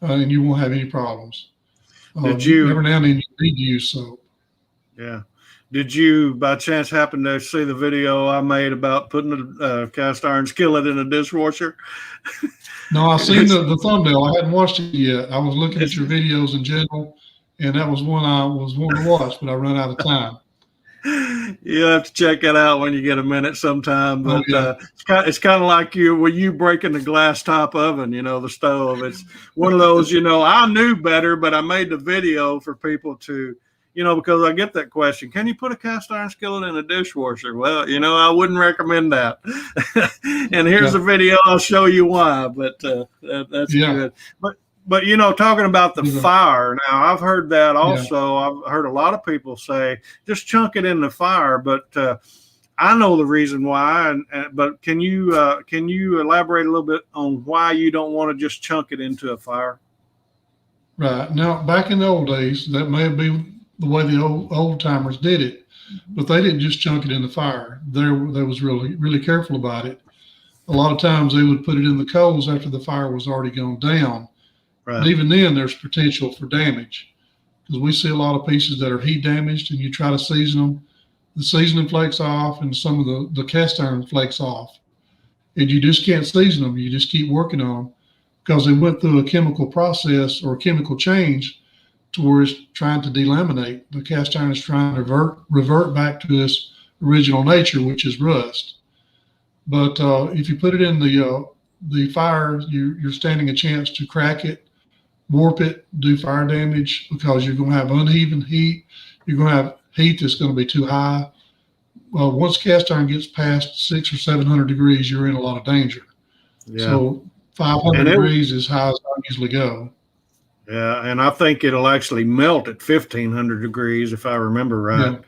and you won't have any problems. Every now and then you need to use soap. Yeah. Did you, by chance, happen to see the video I made about putting a cast iron skillet in a dishwasher? No, I've seen the thumbnail. I hadn't watched it yet. I was looking at your videos in general, and that was one I was wanting to watch, but I ran out of time. You'll have to check it out when you get a minute sometime. But it's kind of like you breaking the glass top oven, the stove. It's one of those, I knew better, but I made the video for people to, because I get that question, can you put a cast iron skillet in a dishwasher? Well, I wouldn't recommend that. And here's a video. I'll show you why, but that's good. But talking about the fire, now I've heard that also. I've heard a lot of people say, just chunk it in the fire, but I know the reason why. But can you elaborate a little bit on why you don't want to just chunk it into a fire? Right. Now, back in the old days, that may have been the way the old timers did it, but they didn't just chunk it in the fire. They was really, really careful about it. A lot of times they would put it in the coals after the fire was already gone down. Right. But even then, there's potential for damage because we see a lot of pieces that are heat damaged, and you try to season them, the seasoning flakes off, and some of the cast iron flakes off, and you just can't season them. You just keep working on them because they went through a chemical process or a chemical change to where it's trying to delaminate. The cast iron is trying to revert back to its original nature, which is rust. But if you put it in the fire, you're standing a chance to crack it, warp it, do fire damage because you're going to have uneven heat. You're going to have heat that's going to be too high. Well, once cast iron gets past 600 or 700 degrees, you're in a lot of danger. Yeah. So 500 degrees is high as I usually go. Yeah, and I think it'll actually melt at 1,500 degrees if I remember right.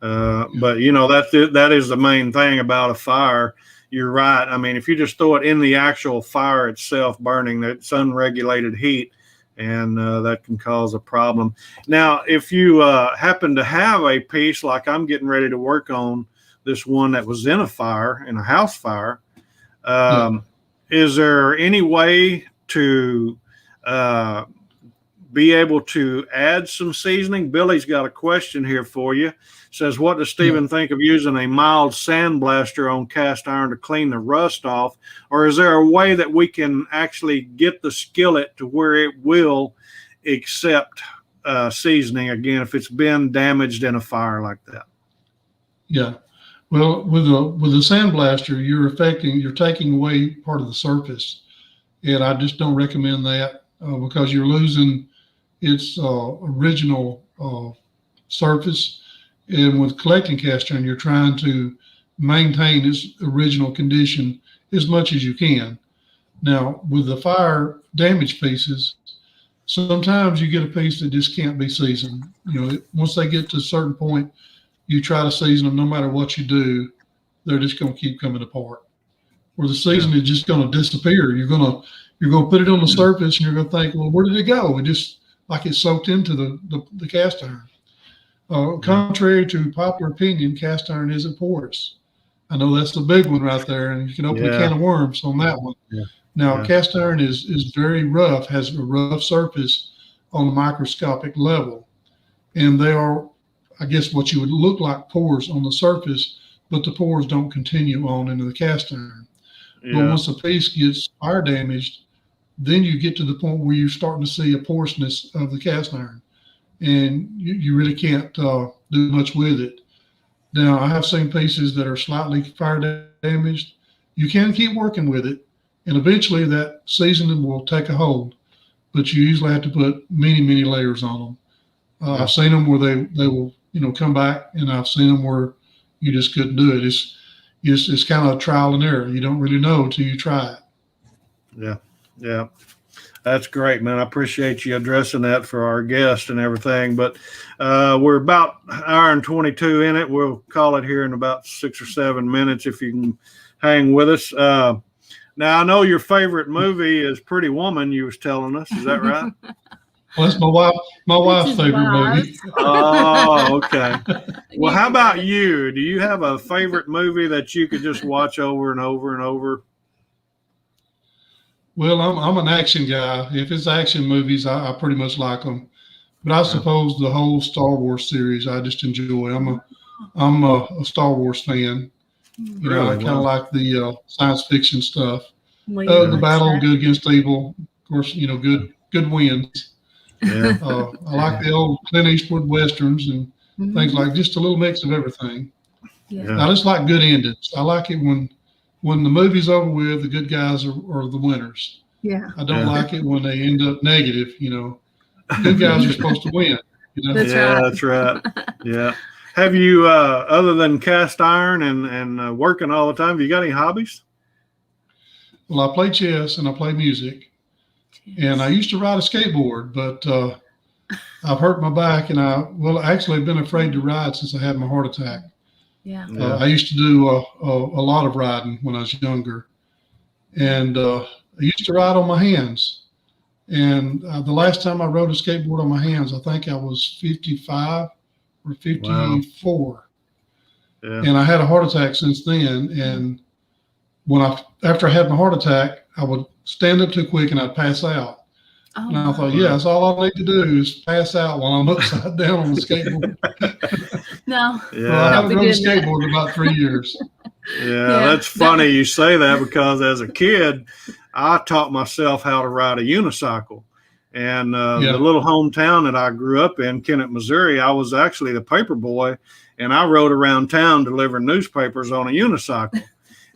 Yeah. But that is the main thing about a fire. You're right. I mean, if you just throw it in the actual fire itself burning, that's unregulated heat, and that can cause a problem. Now, if you happen to have a piece like I'm getting ready to work on, this one that was in a fire, in a house fire, is there any way to be able to add some seasoning? Billy's got a question here for you. Says, what does Stephen think of using a mild sandblaster on cast iron to clean the rust off? Or is there a way that we can actually get the skillet to where it will accept seasoning again if it's been damaged in a fire like that? Yeah. Well, with a sandblaster, you're taking away part of the surface, and I just don't recommend that because you're losing its original surface. And with collecting cast iron, you're trying to maintain its original condition as much as you can. Now, with the fire damaged pieces, sometimes you get a piece that just can't be seasoned. Once they get to a certain point, you try to season them, no matter what you do, they're just going to keep coming apart. Or the seasoning is just going to disappear. You're going to put it on the surface, and you're going to think, well, where did it go? It just like it soaked into the cast iron. Contrary to popular opinion, cast iron isn't porous. I know that's the big one right there, and you can open a can of worms on that one. Yeah. Now, cast iron is very rough, has a rough surface on a microscopic level, and they are, I guess, what you would look like pores on the surface, but the pores don't continue on into the cast iron. But once a piece gets fire damaged, then you get to the point where you're starting to see a porousness of the cast iron, and you really can't do much with it. Now, I have seen pieces that are slightly fire damaged. You can keep working with it, and eventually that seasoning will take a hold, but you usually have to put many, many layers on them. I've seen them where they will come back, and I've seen them where you just couldn't do it. It's kind of a trial and error. You don't really know until you try it. Yeah. That's great, man. I appreciate you addressing that for our guest and everything. But we're about an hour and 22 in it. We'll call it here in about 6 or 7 minutes if you can hang with us. Now, I know your favorite movie is Pretty Woman, you was telling us. Is that right? Well, that's my wife's favorite movie. Oh, okay. Well, how about you? Do you have a favorite movie that you could just watch over and over and over? Well, I'm an action guy. If it's action movies, I pretty much like them. But I suppose the whole Star Wars series I just enjoy. I'm a Star Wars fan. I kind of like the science fiction stuff. The battle, good against evil. Of course, good wins. Yeah. I like the old Clint Eastwood westerns and things like just a little mix of everything. Yeah. I just like good endings. I like it when the movie's over with, the good guys are the winners. Yeah. I don't like it when they end up negative. Good guys are supposed to win. That's right. Yeah. Have you, other than cast iron and working all the time, have you got any hobbies? Well, I play chess and I play music. And I used to ride a skateboard, but I've hurt my back, and actually I've been afraid to ride since I had my heart attack. Yeah. I used to do a lot of riding when I was younger, and I used to ride on my hands. And the last time I rode a skateboard on my hands, I think I was 55 or 54. Wow. Yeah. And I had a heart attack since then. And after I had my heart attack, I would stand up too quick and I'd pass out. Oh, and I thought, that's all I need to do is pass out while I'm upside down on the skateboard. No. Yeah. Well, I haven't rode a skateboard in about 3 years. Yeah, that's funny you say that, because as a kid, I taught myself how to ride a unicycle. And the little hometown that I grew up in, Kennett, Missouri, I was actually the paper boy, and I rode around town delivering newspapers on a unicycle.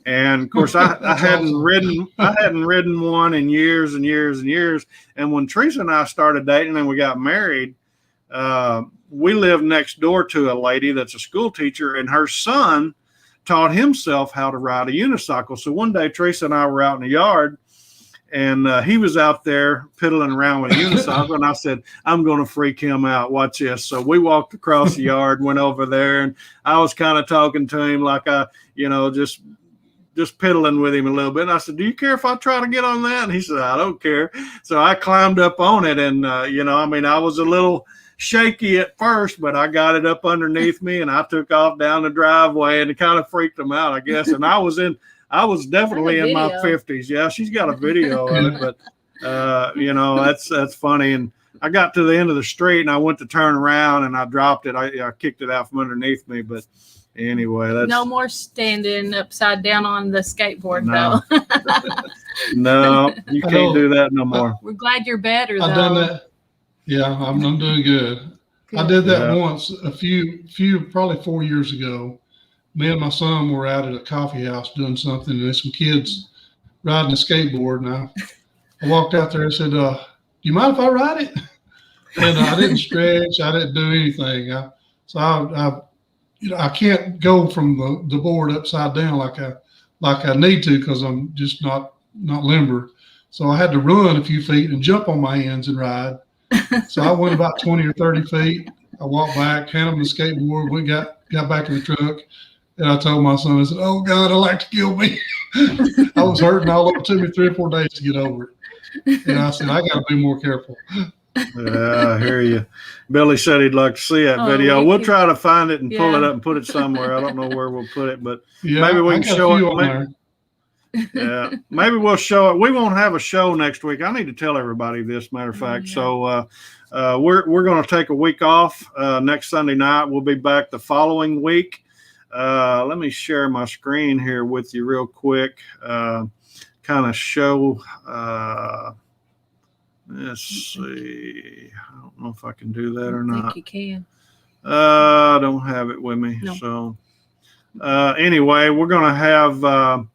And of course, I hadn't ridden one in years and years and years. And when Teresa and I started dating and we got married, we lived next door to a lady that's a school teacher, and her son taught himself how to ride a unicycle. So one day, Teresa and I were out in the yard, and he was out there piddling around with a unicycle, and I said, I'm going to freak him out. Watch this. So we walked across the yard, went over there, and I was kind of talking to him like just piddling with him a little bit. And I said, do you care if I try to get on that? And he said, I don't care. So I climbed up on it, and I was a little shaky at first, but I got it up underneath me and I took off down the driveway, and it kind of freaked them out, I guess. And I was definitely in my 50s. Yeah, she's got a video of it, but that's funny. And I got to the end of the street and I went to turn around and I dropped it. I kicked it out from underneath me, but anyway, that's no more standing upside down on the skateboard, though. No, you can't do that no more. We're glad you're better, though. I've done that. Yeah, I'm doing good. I did that once a few, probably 4 years ago. Me and my son were out at a coffee house doing something, and there's some kids riding a skateboard, and I walked out there and said, do you mind if I ride it? And I didn't stretch. I didn't do anything. I can't go from the board upside down like I need to, because I'm just not limber. So I had to run a few feet and jump on my hands and ride. So I went about 20 or 30 feet. I walked back, handed him the skateboard, got back in the truck, and I told my son, I said, "Oh God, I'd like to kill me." I was hurting all over. It took me 3 or 4 days to get over it. And I said, I got to be more careful. Yeah, I hear you. Billy said he'd like to see that video. We'll try to find it and pull it up and put it somewhere. I don't know where we'll put it, but maybe we can show it. Yeah, maybe we'll show it. We won't have a show next week. I need to tell everybody this, matter of fact. Yeah. So we're going to take a week off next Sunday night. We'll be back the following week. Let me share my screen here with you real quick. Kind of show. Let's see. I don't know if I can do that or not. I think you can. I don't have it with me. No. So anyway, we're going to have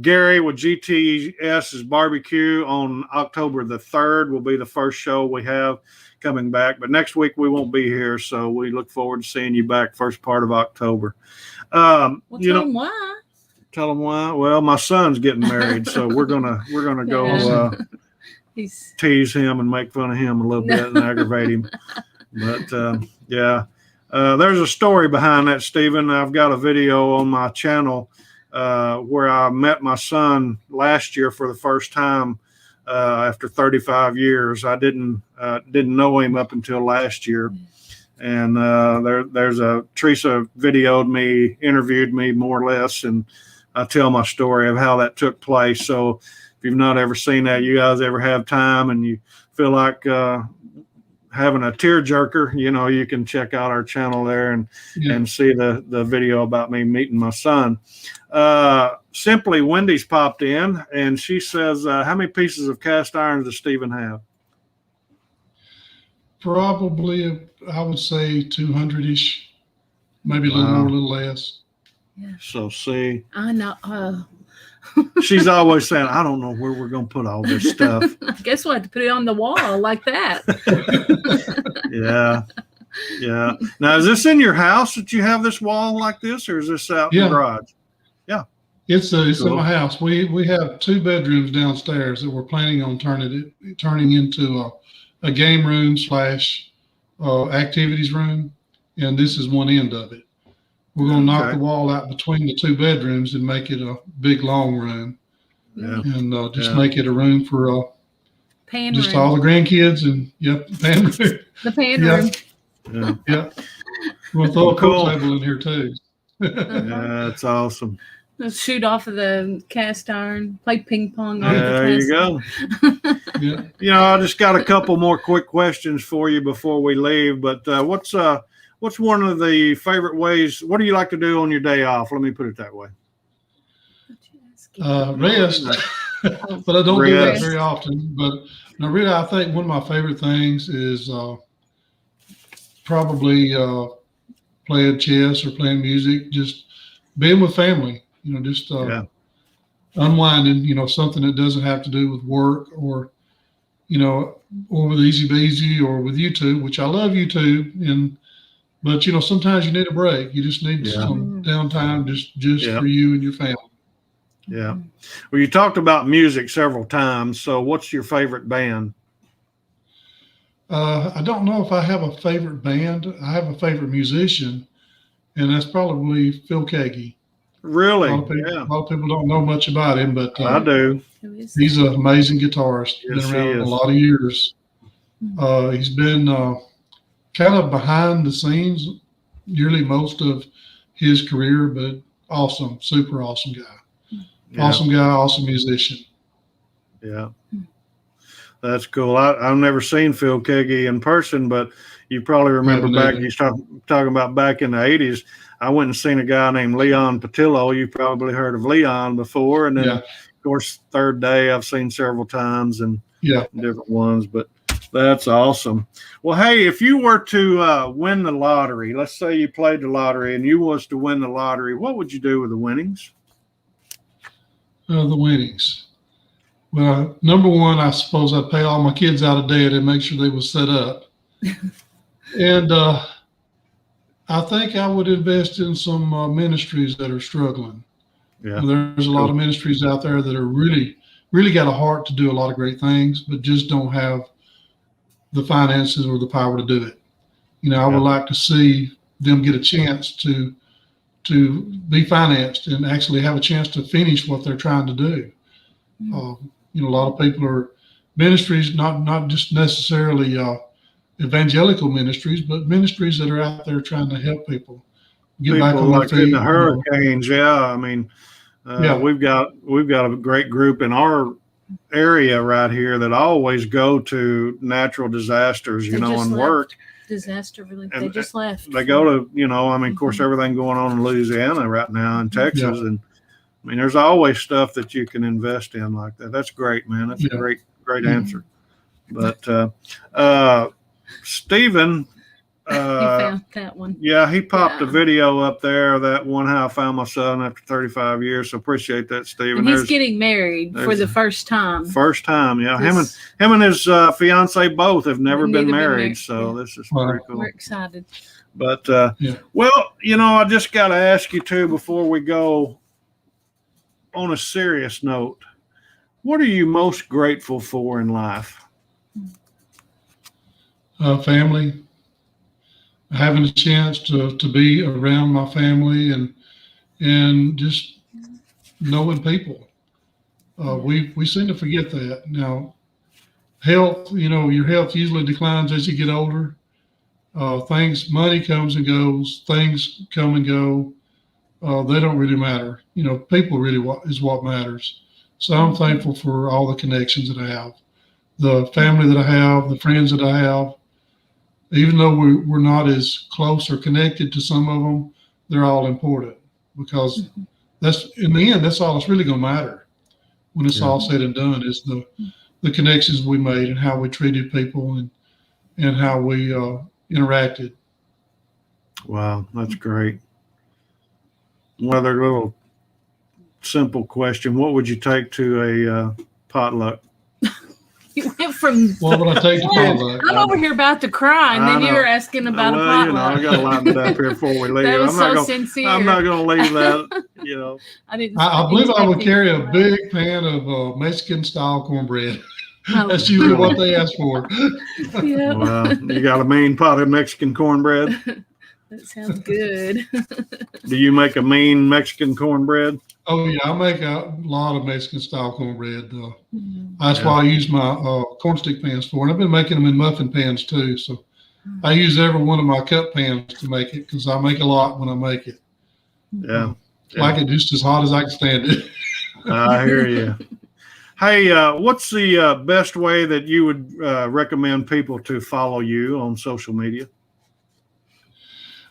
Gary with GTS's barbecue on October the 3rd will be the first show we have coming back. But next week we won't be here, so we look forward to seeing you back first part of October. Tell them why. Tell them why. Well, my son's getting married, so we're gonna go tease him and make fun of him a little bit and aggravate him. But there's a story behind that, Stephen. I've got a video on my channel where I met my son last year for the first time after 35 years. I didn't know him up until last year. And there's Teresa videoed me, interviewed me more or less, and I tell my story of how that took place. So if you've not ever seen that, you guys ever have time and you feel like having a tearjerker, you can check out our channel there and see the video about me meeting my son. Simply Wendy's popped in and she says, how many pieces of cast irons does Stephen have? Probably, I would say 200-ish, maybe a little more, a little less. Yeah. So see, I know. She's always saying, I don't know where we're going to put all this stuff. Guess what? To put it on the wall like that. Yeah. Now, is this in your house that you have this wall like this, or is this out in the garage? Yeah. It's cool. In my house. We have 2 bedrooms downstairs that we're planning on turning into a game room / activities room, and this is one end of it. We're going to knock the wall out between the 2 bedrooms and make it a big long room, and make it a room for all the grandkids and pan room. The pan room. Yeah. We'll throw a pool table in here too. Yeah, that's awesome. Let's shoot off of the cast iron, play ping pong. There you go. I just got a couple more quick questions for you before we leave. But what's one of the favorite ways? What do you like to do on your day off? Let me put it that way. Rest, but I don't do that very often. But no, really, I think one of my favorite things is probably playing chess or playing music, just being with family. Just unwinding. Something that doesn't have to do with work or with Easy Beezy or with YouTube, which I love YouTube. But sometimes you need a break. You just need some downtime just for you and your family. Yeah. Well, you talked about music several times. So what's your favorite band? I don't know if I have a favorite band. I have a favorite musician, and that's probably Phil Keaggy. Really? A lot of people don't know much about him, but I do. He's an amazing guitarist. Yes, been around a lot of years. He's been kind of behind the scenes nearly most of his career, but awesome, super awesome guy. Yeah. Awesome guy, awesome musician. Yeah. That's cool. I've never seen Phil Keaggy in person, but you probably remember back, he's talking about back in the 80s. I went and seen a guy named Leon Patillo. You probably heard of Leon before. And then, of course, Third Day I've seen several times and different ones, but that's awesome. Well, hey, if you were to win the lottery, let's say you played the lottery and you was to win the lottery, what would you do with the winnings? The winnings. Well, number one, I suppose I'd pay all my kids out of debt and make sure they were set up. And I think I would invest in some ministries that are struggling. Yeah. There's a lot of ministries out there that are really, really got a heart to do a lot of great things, but just don't have the finances or the power to do it. You know, I would like to see them get a chance to be financed and actually have a chance to finish what they're trying to do. You know, a lot of people are ministries, not just necessarily evangelical ministries, but ministries that are out there trying to help people get back on their feet. In the hurricanes, I mean, we've got a great group in our area right here that always go to natural disasters, and work. Disaster relief. They just left. They go to, I mean, of course, everything going on in Louisiana right now and Texas, and I mean, there's always stuff that you can invest in like that. That's great, man. That's a great answer. But Stephen, he found that one. Yeah, he popped a video up there, that one how I found my son after 35 years. So appreciate that, Stephen. And he's getting married for the first time. First time, yeah. Him and his fiance both have never been married. So this is pretty cool. We're excited. But well, I just got to ask you too before we go. On a serious note, what are you most grateful for in life? Family, having a chance to be around my family and just knowing people. We seem to forget that. Now, health, your health usually declines as you get older. Money comes and goes, things come and go. They don't really matter. People really is what matters. So I'm thankful for all the connections that I have, the family that I have, the friends that I have. Even though we're not as close or connected to some of them, they're all important because that's in the end, that's all that's really going to matter when it's all said and done is the connections we made and how we treated people and how we interacted. Wow, that's great. Another little simple question. What would you take to a potluck? You went from what would I take to potluck? I'm over here about to cry, and then you were asking about a potluck. I got to line it up here before we leave. That was sincere. I'm not going to leave that, I believe I would carry a big pan of Mexican-style cornbread. That's usually what they ask for. Well, you got a mean pot of Mexican cornbread? That sounds good. Do you make a mean Mexican cornbread? Oh, yeah. I make a lot of Mexican-style cornbread. That's why I use my corn stick pans for. And I've been making them in muffin pans, too. So I use every one of my cup pans to make it because I make a lot when I make it. Like it just as hot as I can stand it. I hear you. Hey, what's the best way that you would recommend people to follow you on social media?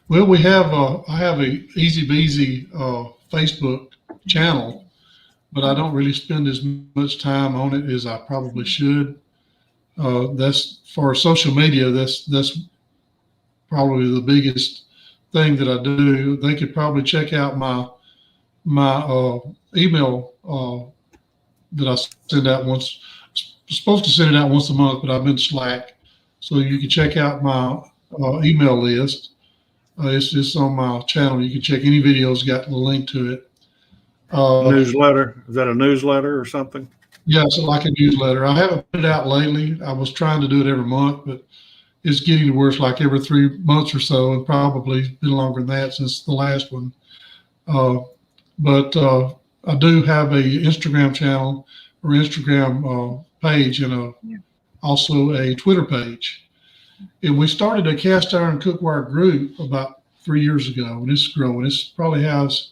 Well, I have a Easy Beezy Facebook channel, but I don't really spend as much time on it as I probably should. That's for social media. That's probably the biggest thing that I do. They could probably check out my email that I send out once. I'm supposed to send it out once a month, but I've been slack. So you can check out my email list. It's just on my channel. You can check any videos, got the link to it. Newsletter. Is that a newsletter or something? Yeah, it's like a newsletter. I haven't put it out lately. I was trying to do it every month, but it's getting to where it's like every 3 months or so, and probably been longer than that since the last one. But I do have a Instagram channel or Instagram page, and also a Twitter page. And we started a cast iron cookware group about 3 years ago, and it's growing. It probably has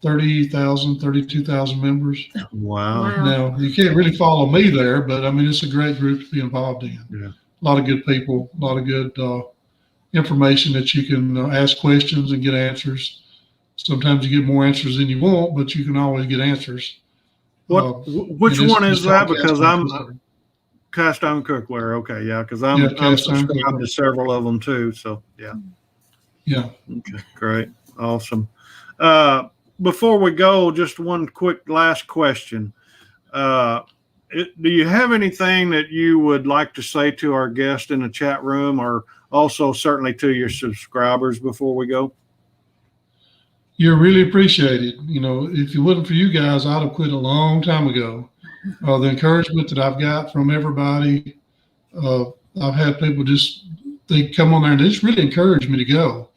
30,000, 32,000 members. Wow. Now, you can't really follow me there, but I mean, it's a great group to be involved in. Yeah. A lot of good people, a lot of good information that you can ask questions and get answers. Sometimes you get more answers than you want, but you can always get answers. Which one is that? Because I'm cast iron cookware. Okay, yeah, because I'm subscribed to several of them too. So yeah. Okay, great, awesome. Before we go, just one quick last question. Do you have anything that you would like to say to our guest in the chat room, or also certainly to your subscribers before we go? You're really appreciated. You know, if it wasn't for you guys, I'd have quit a long time ago. The encouragement that I've got from everybody, I've had people they come on there and they just really encourage me to go.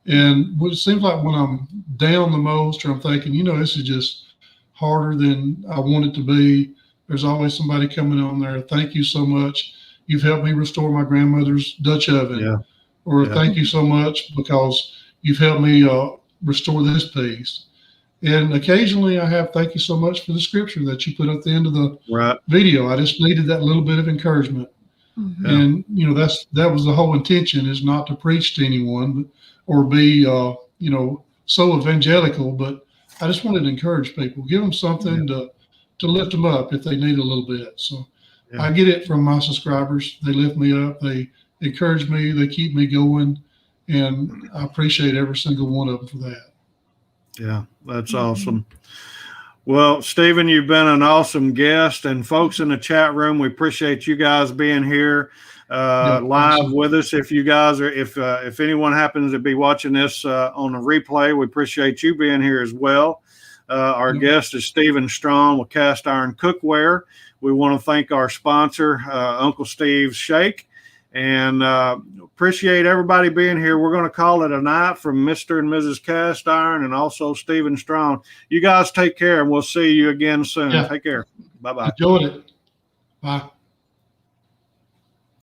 And it seems like when I'm down the most, or I'm thinking, you know, this is just harder than I want it to be, there's always somebody coming on there. Thank you so much. You've helped me restore my grandmother's Dutch oven. Yeah. Or thank you so much because you've helped me restore this piece. And occasionally I have thank you so much for the scripture that you put at the end of the video. I just needed that little bit of encouragement. Mm-hmm. And, you know, that was the whole intention, is not to preach to anyone or be, you know, so evangelical, but I just wanted to encourage people, give them something to lift them up if they need a little bit. So I get it from my subscribers. They lift me up. They encourage me. They keep me going. And I appreciate every single one of them for that. Yeah, that's awesome. Well, Stephen, you've been an awesome guest, and folks in the chat room, we appreciate you guys being here live with us. If you guys are, if anyone happens to be watching this on a replay, we appreciate you being here as well. Our guest is Stephen Strong with Cast Iron Cookware. We want to thank our sponsor, Uncle Steve's Shake. And appreciate everybody being here. We're going to call it a night from Mr. and Mrs. Cast Iron and also Stephen Strong. You guys take care, and we'll see you again soon. Take care. Bye-bye. Enjoyed it. Bye.